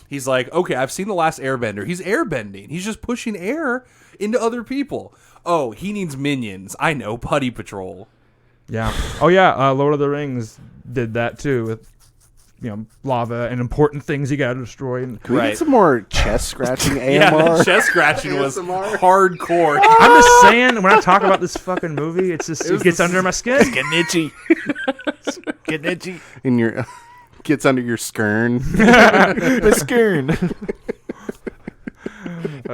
He's like, okay, I've seen The Last Airbender. He's airbending. He's just pushing air into other people. Oh, he needs minions. I know, putty patrol. Yeah. Oh yeah, Lord of the Rings did that too with lava and important things you gotta destroy. And Can we get some more chest scratching AMR? Yeah, the chest scratching was hardcore. I'm just saying, when I talk about this fucking movie, it gets under my skin. It's getting itchy. Getting itchy. In your gets under your skern. The skern.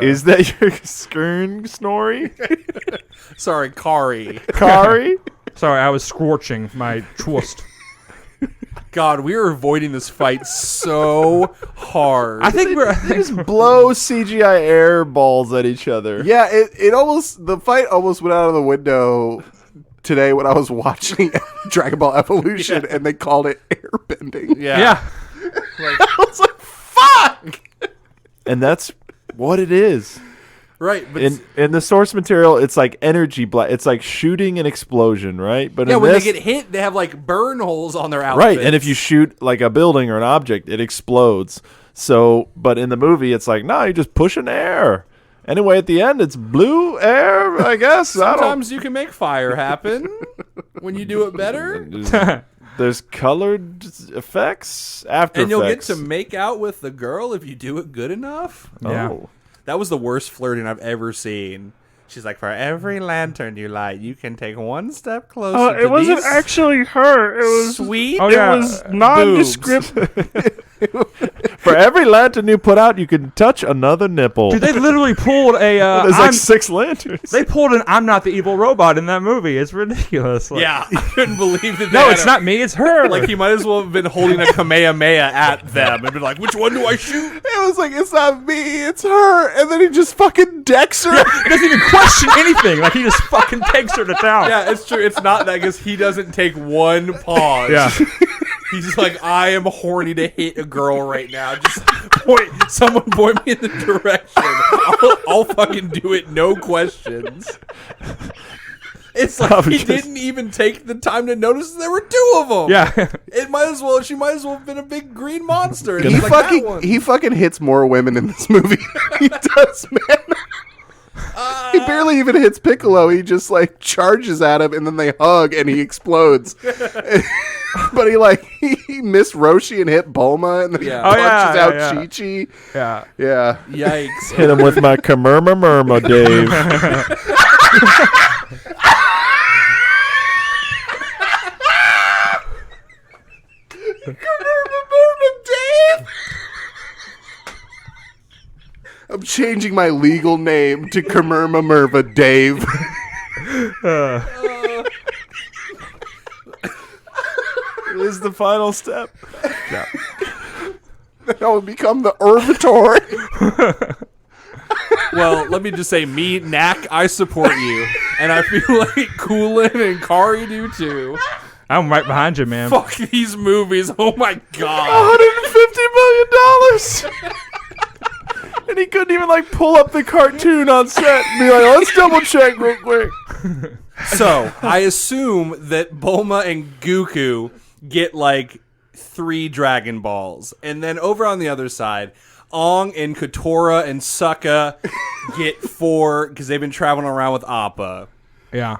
Is that your skern, Snorri? Sorry, Kari. Kari? Sorry, I was scorching my twist. God, we are avoiding this fight so hard. I think they just blow CGI air balls at each other. Yeah, the fight almost went out of the window today when I was watching Dragon Ball Evolution and they called it airbending. Yeah. I was like, fuck! And that's what it is. Right, but in the source material, it's like energy it's like shooting an explosion, right? But when they get hit, they have like burn holes on their outfits. Right, and if you shoot like a building or an object, it explodes. So, but in the movie, it's like, no, you're just pushing air. Anyway, at the end, it's blue air, I guess. Sometimes you can make fire happen when you do it better. There's colored effects, after and you'll effects. get to make out with the girl if you do it good enough. Yeah. Oh. That was the worst flirting I've ever seen. She's like, for every lantern you light, you can take one step closer to it wasn't these actually her. It was sweet. Oh, yeah. It was nondescript. For every lantern you put out, you can touch another nipple. Dude, they literally pulled a. There's like 6 lanterns. They pulled an "I'm not the evil robot" in that movie. It's ridiculous. Like, Yeah, I couldn't believe that. No, it's not me. It's her. Like, he might as well have been holding a Kamehameha at them and been like, which one do I shoot? It was like, it's not me, it's her. And then he just fucking decks her. He doesn't even question anything. Like, he just fucking takes her to town. Yeah, it's true. It's not that because he doesn't take one pause. Yeah. He's just like, I am horny to hit a girl right now. Just someone point me in the direction. I'll fucking do it, no questions. It's like he didn't even take the time to notice there were two of them. Yeah. She might as well have been a big green monster. He fucking hits more women in this movie. He does, man. He barely even hits Piccolo. He just like charges at him, and then they hug, and he explodes. But he missed Roshi and hit Bulma, and then he punches out Chi-Chi. Yeah. Yeah. Yikes. Hit him with my Kamurma Murma, Dave. Dave. I'm changing my legal name to Kamurma Murma Dave. It is the final step. Yeah. Then I will become the Irvatory. Well, let me just say, Knack, I support you. And I feel like Coolin and Kari do too. I'm right behind you, man. Fuck these movies. Oh my God. $150 million. And he couldn't even pull up the cartoon on set and be like, let's double check real quick. So, I assume that Bulma and Goku get 3 Dragon Balls. And then over on the other side, Aang and Kotora and Sokka get 4 because they've been traveling around with Appa. Yeah.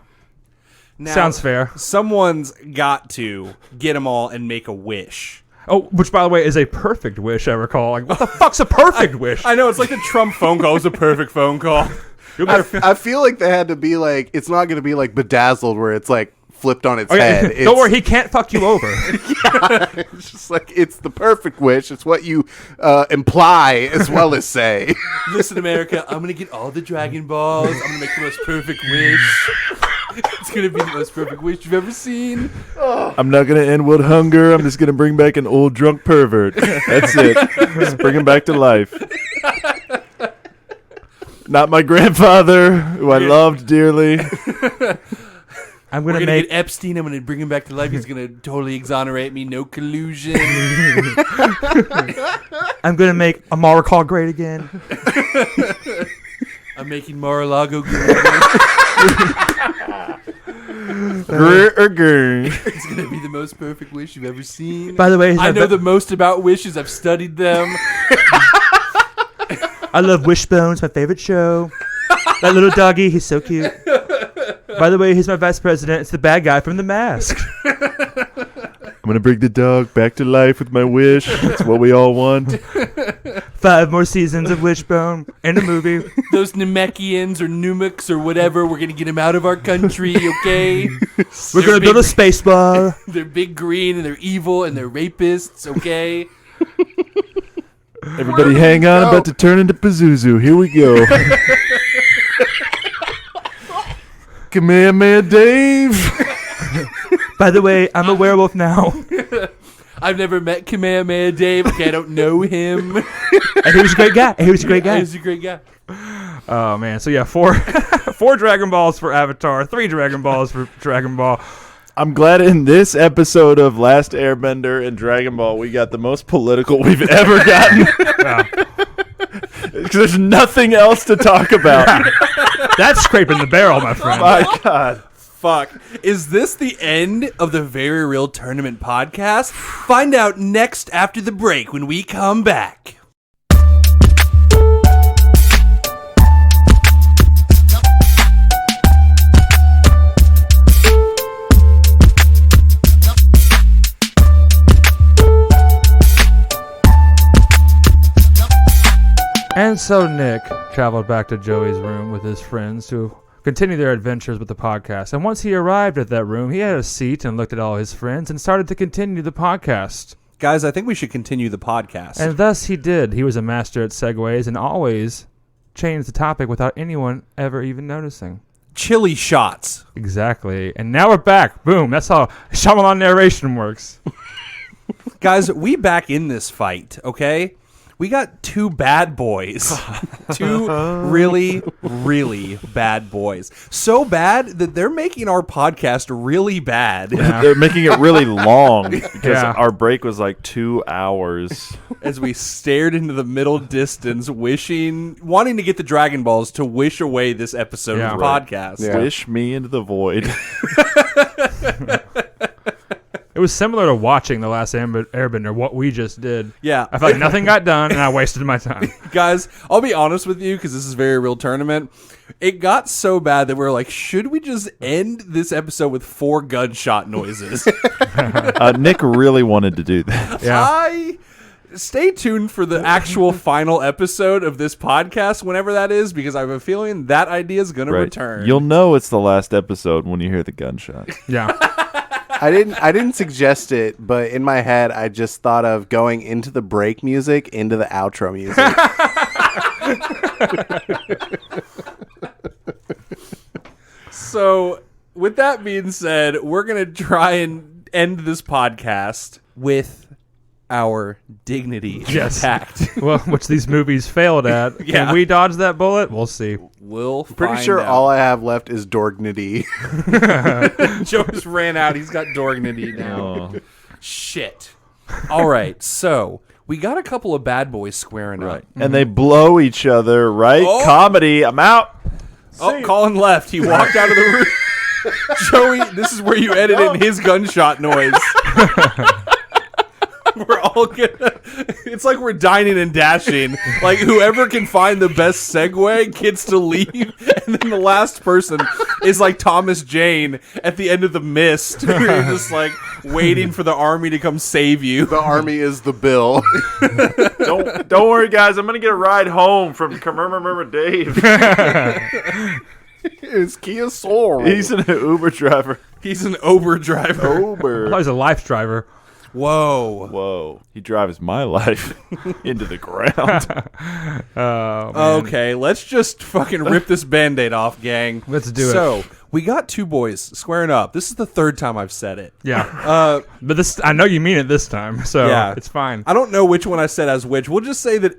Now, sounds fair. Someone's got to get them all and make a wish. Oh, which, by the way, is a perfect wish, I recall. What the fuck's a perfect wish? I know, it's like the Trump phone call was a perfect phone call. I feel like they had to be it's not going to be Bedazzled where it's flipped on its head. Don't worry, he can't fuck you over. Yeah, it's just it's the perfect wish. It's what you imply as well as say. Listen, America, I'm going to get all the Dragon Balls. I'm going to make the most perfect wish. It's going to be the most perfect wish you've ever seen. I'm not going to end world hunger. I'm just going to bring back an old drunk pervert. That's it. Just bring him back to life. Not my grandfather, who I loved dearly. I'm We're going to gonna make get Epstein. I'm going to bring him back to life. He's going to totally exonerate me. No collusion. I'm going to make America great again. I'm making Mar-a-Lago great. It's going to be the most perfect wish you've ever seen. By the way, I know the most about wishes. I've studied them. I love Wishbones, my favorite show. That little doggy, he's so cute. By the way, he's my vice president. It's the bad guy from The Mask. I'm going to bring the dog back to life with my wish. That's what we all want. 5 more seasons of Wishbone in the movie. Those Namekians or Numaks or whatever, we're going to get them out of our country, okay? We're going to build a space bar. They're big green and they're evil and they're rapists, okay? Everybody hang on. I'm about to turn into Pazuzu. Here we go. Kamehameha Dave. By the way, I'm a werewolf now. I've never met Kamehameha Dave. Okay, I don't know him. And he was a great guy. He's a great guy. Oh, man. So, yeah, 4 Dragon Balls for Avatar, 3 Dragon Balls for Dragon Ball. I'm glad in this episode of Last Airbender and Dragon Ball, we got the most political we've ever gotten. Because there's nothing else to talk about. That's scraping the barrel, my friend. My God. Fuck. Is this the end of the Very Real Tournament podcast? Find out next after the break when we come back. And so Nick traveled back to Joey's room with his friends to continue their adventures with the podcast. And once he arrived at that room, he had a seat and looked at all his friends and started to continue the podcast. Guys, I think we should continue the podcast. And thus he did. He was a master at segues and always changed the topic without anyone ever even noticing. Chili shots. Exactly. And now we're back. Boom. That's how Shayamalan narration works. Guys, we back in this fight, okay? we got two bad boys. Two really, really bad boys. So bad that they're making our podcast really bad. Yeah. They're making it really long because our break was like 2 hours. As we stared into the middle distance, wanting to get the Dragon Balls to wish away this episode of the podcast. Yeah. Wish me into the void. It was similar to watching The Last Airbender, what we just did. Yeah. I felt like nothing got done, and I wasted my time. Guys, I'll be honest with you, because this is a very real tournament. It got so bad that we were like, should we just end this episode with 4 gunshot noises? Nick really wanted to do that. Yeah. Stay tuned for the actual final episode of this podcast, whenever that is, because I have a feeling that idea is going to return. You'll know it's the last episode when you hear the gunshot. Yeah. I didn't suggest it, but in my head, I just thought of going into the break music, into the outro music. So, with that being said, we're going to try and end this podcast with our dignity intact. Well, which these movies failed at. Yeah. Can we dodge that bullet? We'll see. We'll Pretty find sure out. all I have left is Dorgnity. Joe just ran out. He's got Dorgnity now. Oh. Shit. All right, so we got a couple of bad boys squaring up. And they blow each other, right? Oh. Comedy. I'm out. Oh, Colin left. He walked out of the room. Joey, this is where you edit in his gunshot noise. We're all gonna. It's like we're dining and dashing. Like whoever can find the best segue gets to leave, and then the last person is like Thomas Jane at the end of The Mist. You're just like waiting for the army to come save you. The army is the bill. Don't worry, guys. I'm gonna get a ride home from Kamurma Dave. It's Kiosk. He's an Uber driver. He's an Uber driver. I Uber. thought he was a life driver. Whoa. He drives my life into the ground. Man. Okay, let's just fucking rip this Band-Aid off, gang. Let's do it. So, we got 2 boys squaring up. This is the 3rd time I've said it. Yeah. But this, I know you mean it this time, so Yeah. it's fine. I don't know which one I said as which. We'll just say that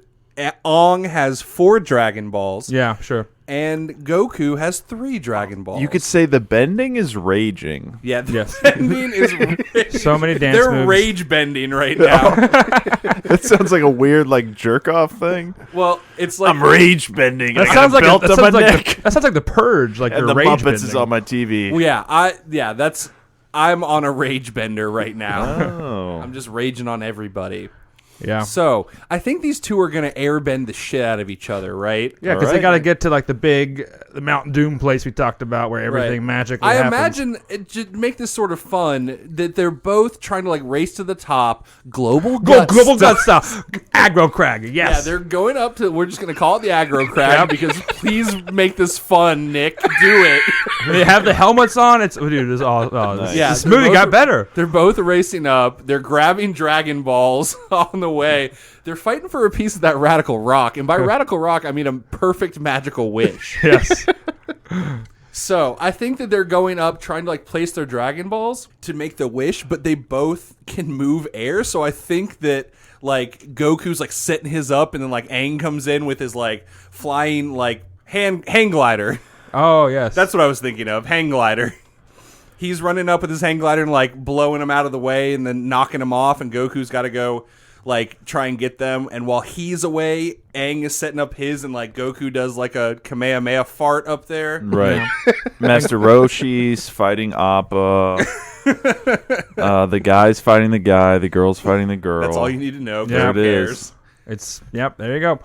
Aang has 4 Dragon Balls. Yeah, sure. And Goku has 3 Dragon Balls. You could say the bending is raging. Yeah, the Yes. bending is So many dance They're moves. rage bending right now. That sounds like a weird jerk off thing. Well, it's like I'm rage bending. That I sounds got a like belt on my neck. that sounds like the Purge, like And the the rage Muppets bending. is on my TV. Well, I'm on a rage bender right now. Oh. I'm just raging on everybody. Yeah. So, I think these 2 are going to airbend the shit out of each other, right? Yeah, because they got to get to like the Mount Doom place we talked about where everything magically I happens. imagine it to make this sort of fun that they're both trying to race to the top. Global gut stuff. Aggro crag. Yes. Yeah, they're going up to. We're just going to call it the aggro crab because please make this fun, Nick. Do it. They have the helmets on. It's this Yeah, this they're movie both- got better. They're both racing up. They're grabbing Dragon Balls on the way. They're fighting for a piece of that radical rock, and by radical rock, I mean a perfect magical wish. Yes. So I think that they're going up trying to place their Dragon Balls to make the wish, but they both can move air. So I think that Goku's setting his up, and then Aang comes in with his flying hang glider. Oh yes. That's what I was thinking of, hang glider. He's running up with his hang glider and blowing him out of the way, and then knocking him off. And Goku's got to go try and get them. And while he's away, Aang is setting up his, and Goku does a Kamehameha fart up there. Right. Master Roshi's fighting Appa. The guy's fighting the guy. The girl's fighting the girl. That's all you need to know. Yeah, Who it cares? is. There you go.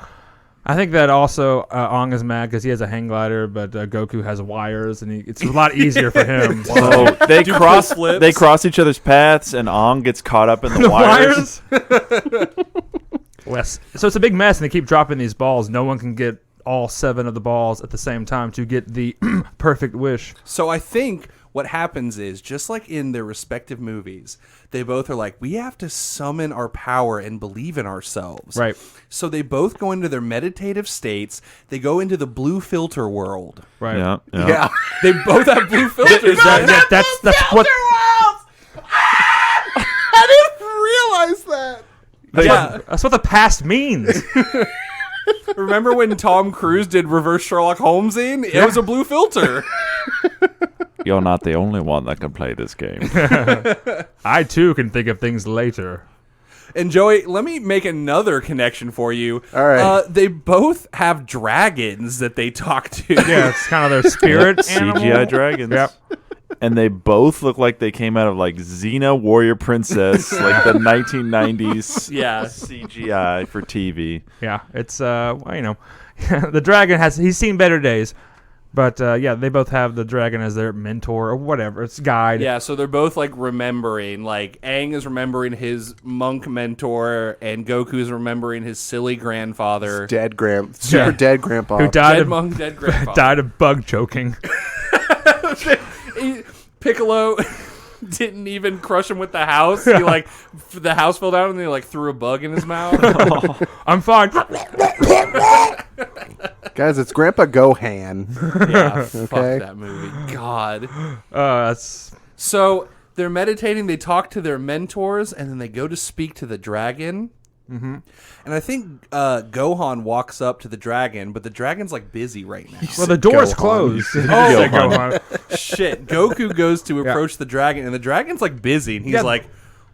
I think that also Aang is mad because he has a hang glider, but Goku has wires, and it's a lot easier for him. So they Do cross flips. They cross each other's paths, and Aang gets caught up in the wires. Yes. So it's a big mess, and they keep dropping these balls. No one can get all 7 of the balls at the same time to get the perfect wish. So I think what happens is, just like in their respective movies, they both are we have to summon our power and believe in ourselves. Right. So they both go into their meditative states. They go into the blue filter world. Right. Yeah. Yeah. They both have blue filters. That's what. I didn't realize that. Yeah. That's what the past means. Remember when Tom Cruise did reverse Sherlock Holmesing? It was a blue filter. You're not the only one that can play this game. I too can think of things later. And Joey, let me make another connection for you. All right. They both have dragons that they talk to. Yeah, it's kind of their spirit animal. CGI dragons. Yep. And they both look like they came out of like Xena Warrior Princess, like the 1990s Yeah. CGI for TV. Yeah, it's well, the dragon he's seen better days, but yeah, they both have the dragon as their mentor or whatever. It's guide. Yeah, so they're both like remembering. Like Aang is remembering his monk mentor, and Goku is remembering his silly grandfather, Dead dead grandpa. who died dead of monk, dead grandfather. died of bug choking. Piccolo didn't even crush him with the house. He the house fell down and they threw a bug in his mouth. I'm fine. Guys, it's Grandpa Gohan. Yeah, Okay. fuck that movie. God. That's So they're meditating. They talk to their mentors, and then they go to speak to the dragon. Mm-hmm. And I think Gohan walks up to the dragon, but the dragon's busy right now. well, the door's Gohan. closed. Gohan. Gohan. Shit. Goku goes to approach the dragon, and the dragon's busy, and he's Yeah. like,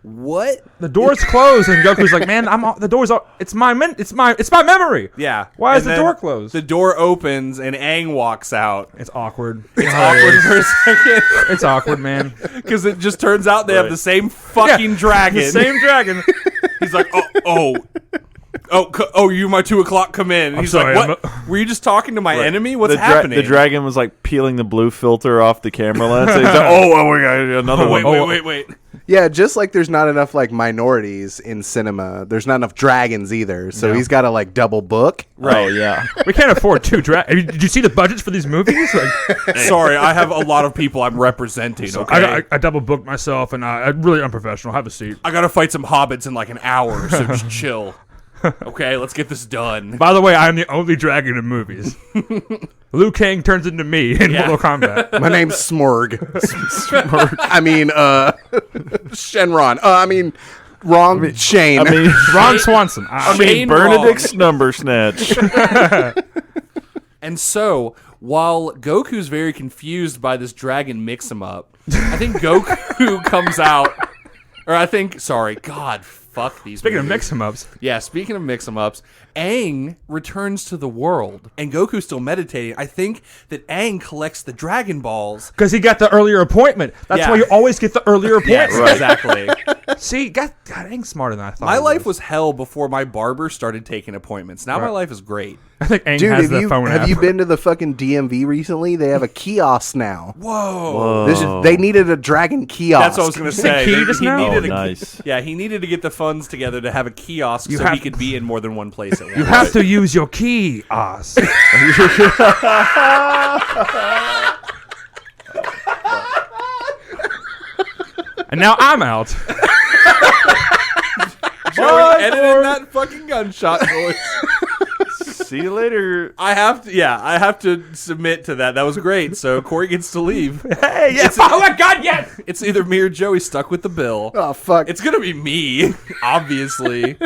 "What?" The door's closed, and Goku's like, "Man, the door's it's my memory." Yeah. Why is And the then door closed? The door opens, and Aang walks out. It's awkward. It's awkward for a second It's awkward, man. because it just turns out they have Right. the same fucking dragon. The same dragon. He's like, you my 2 o'clock come in. And he's sorry, like, what? Were you just talking to my enemy? What's the happening? The dragon was peeling the blue filter off the camera lens. So he's like, we got another one. Wait. Yeah, just like there's not enough minorities in cinema, there's not enough dragons either. So he's got to double book. Oh, yeah. We can't afford two dragons. Did you see the budgets for these movies? Sorry, I have a lot of people I'm representing. Okay, I double booked myself, and I'm really unprofessional. Have a seat. I gotta fight some hobbits in an hour, so just chill. Okay, let's get this done. By the way, I'm the only dragon in movies. Liu Kang turns into me in Mortal Kombat. My name's Smurg. Smurg. I mean, Shenron. Wrong. Shane. Ron Swanson. Shane Bernadict's number snatch. And so, while Goku's very confused by this dragon mix-em-up, I think Goku comes out, fuck these Speaking of movies. mix-em-ups, Yeah, speaking of mix-em-ups, Aang returns to the world, and Goku's still meditating. I think that Aang collects the Dragon Balls. because he got the earlier appointment. That's Yeah. why you always get the earlier appointment. Yes, exactly. See, God, Aang's smarter than I thought. My he life was hell before my barber started taking appointments. Now my life is great. I think Aang Dude, has the phone have app. you been to the fucking DMV recently? They have a kiosk now. Whoa. They needed a dragon kiosk. That's what I was going to say. key just now? needed Nice. Yeah, he needed to get the funds together to have a kiosk so have- he could be in more than one place at once. You have to use your key, Oz. And now I'm out. Joey, edit in that fucking gunshot noise. See you later. I have to submit to that. That was great. So Corey gets to leave. Hey, yes. Oh my God, yes. It's either me or Joey stuck with the bill. Oh, fuck. It's gonna be me, obviously.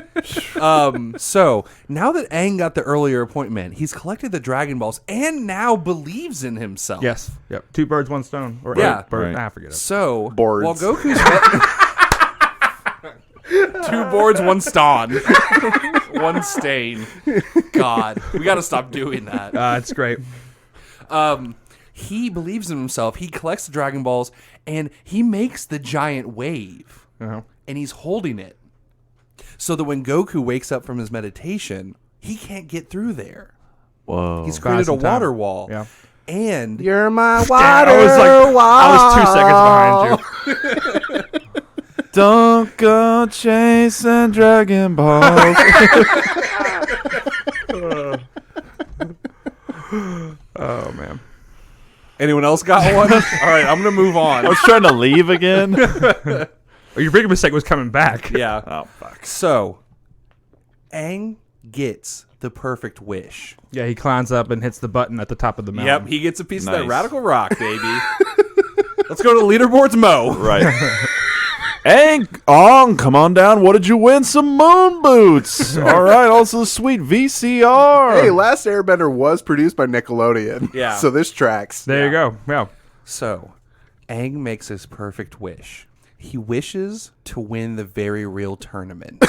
So now that Aang got the earlier appointment, he's collected the Dragon Balls and now believes in himself. Yes. Yep. Two birds, one stone. Or Yeah. bird. Right. Nah, forget it. So Boards. while Goku's two boards, one ston, one stain. God, we got to stop doing that. It's great. He believes in himself. He collects the Dragon Balls and he makes the giant wave, Uh-huh. and he's holding it so that when Goku wakes up from his meditation, he can't get through there. Whoa. He's created a some time. water wall. Yeah. And You're my Damn, water I was 2 seconds behind you. Don't go chasing Dragon Balls. Oh man. anyone else got one? All right, I'm gonna move I on. was trying to leave again. Oh, your bigger mistake was coming back. Yeah. Oh, fuck. So, Aang gets the perfect wish. Yeah, he climbs up and hits the button at the top of the mountain. Yep, he gets a piece of that Nice. radical rock, baby. Let's go to the leaderboards, Mo. Right. Aang, come on down. What did you win? Some moon boots. All right. Also, sweet VCR. Hey, Last Airbender was produced by Nickelodeon. Yeah. So this tracks. There you go. Yeah. So, Aang makes his perfect wish. He wishes to win the very real tournament.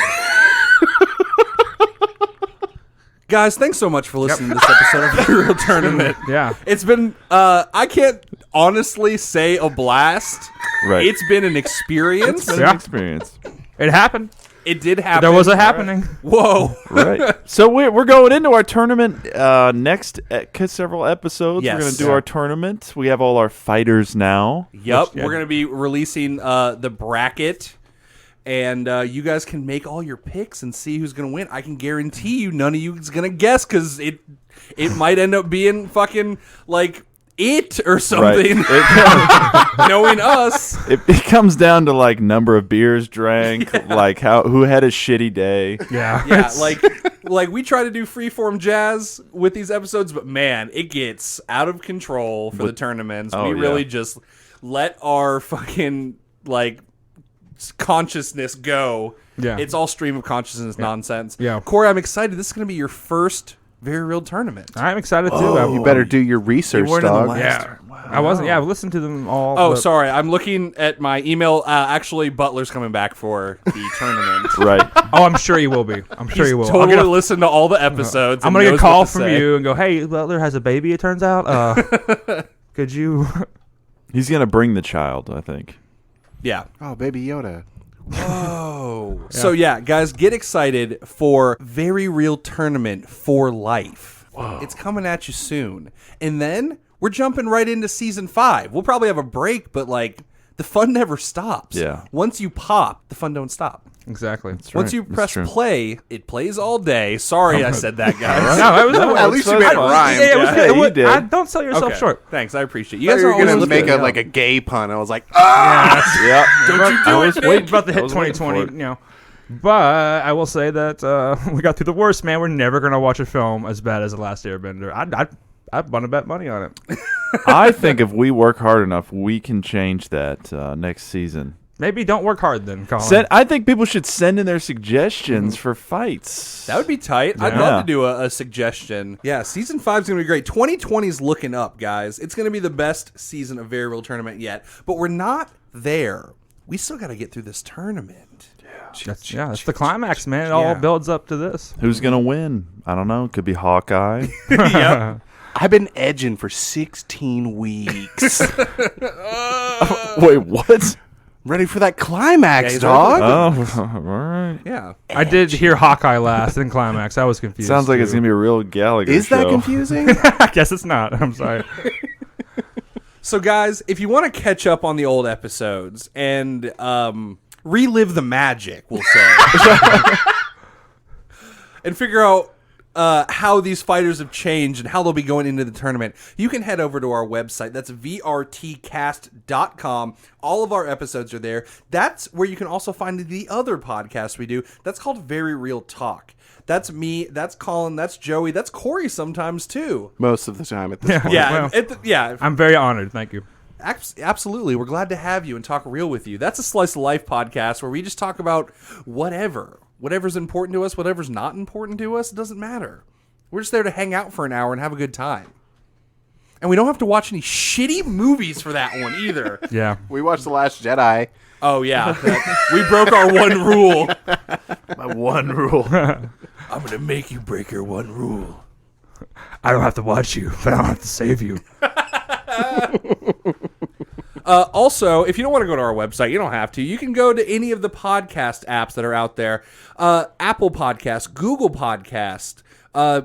Guys, thanks so much for listening to this episode of The Real Tournament. Yeah. It's been, I can't honestly say a blast. Right. It's been an experience. It's been an experience. It happened. It did happen. There was a happening. Whoa. Right. So we're going into our tournament next several episodes. Yes. We're going to do our tournament. We have all our fighters now. Yep. We're going to be releasing the bracket. And you guys can make all your picks and see who's going to win. I can guarantee you none of you is going to guess because it might end up being fucking like it or something. Right. Knowing us. It comes down to like number of beers drank, like who had a shitty day. Yeah. Yeah, like we try to do freeform jazz with these episodes, but man, it gets out of control for the tournaments. We really just let our fucking like consciousness go. Yeah. It's all stream of consciousness nonsense. Yeah. Corey, I'm excited. This is going to be your first very real tournament. I'm excited too. You better do your research, dog. Yeah. I wasn't. Yeah, I've listened to them all. Oh, but- sorry. I'm looking at my email. Actually, Butler's coming back for the tournament. Right. Oh, I'm sure you will be. I'm sure you will. Totally I'll get listen to all the episodes. I'm and gonna get a knows call what to from say. you and go, "Hey, Butler has a baby. It turns out. Could you?" He's going to bring the child, I think. Yeah. Oh, Baby Yoda. Oh. So yeah, guys, get excited for Very Real Tournament for Life. Whoa. It's coming at you soon. And then we're jumping right into season 5. We'll probably have a break, but like the fun never stops. Yeah. Once you pop, the fun don't stop. Exactly. Once you press play, it plays all day. Sorry I said that, guys. At least you made it rhyme. Yeah, it was Yeah, good. you did. Don't sell yourself Okay. short. Thanks, I appreciate it. You You guys guys are were going always to make looking- like a gay pun. I was like, ah! Yeah. Don't you do I it, was man. waiting. About to I hit was waiting for 2020, it. you know. But I will say that we got through the worst, man. We're never gonna watch a film as bad as The Last Airbender. I'd want to bet money on it. I think if we work hard enough, we can change that next season. Maybe don't work hard then, Colin. I think people should send in their suggestions for fights. That would be tight. I'd Yeah. love to do a suggestion. Yeah, season 5 is going to be great. 2020 is looking up, guys. It's going to be the best season of Very Real Tournament yet. But we're not there. We still got to get through this tournament. That's the climax, man. It all builds up to this. Who's going to win? I don't know. Could be Hawkeye. Yep. I've been edging for 16 weeks. Wait, what? Ready for that climax, he's dog. Oh, all right. Yeah. I did hear Hawkeye last and climax. I was confused. Sounds like it's too. going to be a real Gallagher Is that show. confusing? I guess it's not. I'm sorry. So, guys, if you want to catch up on the old episodes and relive the magic, we'll say, and figure out how these fighters have changed and how they'll be going into the tournament, you can head over to our website. That's vrtcast.com. All of our episodes are there. That's where you can also find the other podcast we do. That's called Very Real Talk. That's me. That's Colin. That's Joey. That's Corey sometimes, too. Most of the time at this point. Yeah. Well, I'm very honored. Thank you. Absolutely. We're glad to have you and talk real with you. That's a Slice of Life podcast where we just talk about whatever. Whatever's important to us, whatever's not important to us, it doesn't matter. We're just there to hang out for an hour and have a good time. And we don't have to watch any shitty movies for that one either. Yeah. We watched The Last Jedi. Oh, yeah. We broke our one rule. My one rule. I'm going to make you break your one rule. I don't have to watch you, but I don't have to save you. Also, if you don't want to go to our website, you don't have to. You can go to any of the podcast apps that are out there. Apple Podcast, Google Podcast,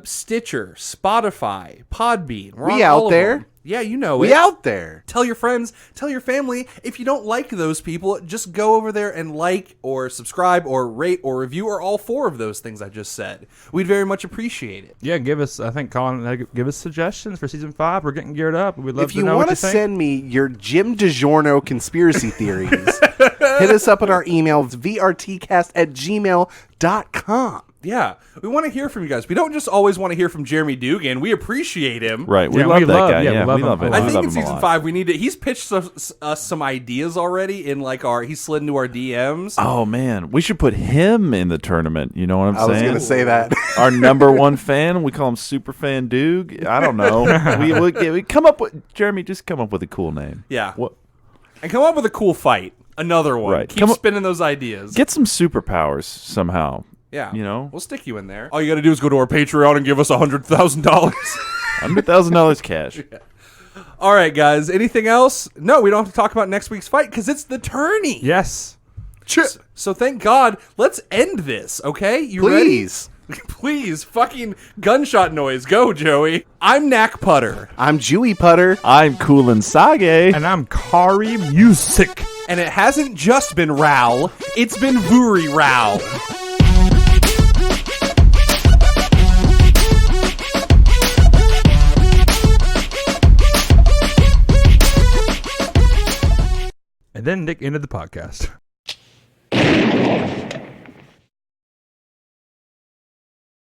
Stitcher, Spotify, Podbean. We're We on all out of there. them. Yeah, you know We it. out there. Tell your friends, tell your family. If you don't like those people, just go over there and like or subscribe or rate or review or all 4 of those things I just said. We'd very much appreciate it. Yeah, give us. I think Colin, give us suggestions for season 5. We're getting geared up. We'd love If to you know want what to you think. send me your Jim DiGiorno conspiracy theories, hit us up at our email. It's vrtcast@gmail.com. Yeah, we want to hear from you guys. We don't just always want to hear from Jeremy Dugan. We appreciate him. Right. We Yeah, love that guy. we love love we him love a it. lot. I think love in him a season lot. 5 we need to. He's pitched us some ideas already in like he's slid into our DMs. Oh man, we should put him in the tournament. You know what I'm I was saying? going to say that. Our number one fan, we call him Super Fan Duke. I don't know. we come up with Jeremy. Just come up with a cool name. Yeah. What? And come up with a cool fight. Another one. Right. Keep spinning those ideas. Get some superpowers somehow. Yeah. You know? We'll stick you in there. All you got to do is go to our Patreon and give us $100,000. $100,000 cash. Yeah. All right, guys. Anything else? No, we don't have to talk about next week's fight because it's the tourney. Yes. So thank God. Let's end this, okay? You Please. ready? Please. Fucking gunshot noise. Go, Joey. I'm Knack Putter. I'm Jewy Putter. I'm Coolin Sage. And I'm Kari Music. And it hasn't just been Raoul. It's been Vuri Raoul. And then Nick ended the podcast.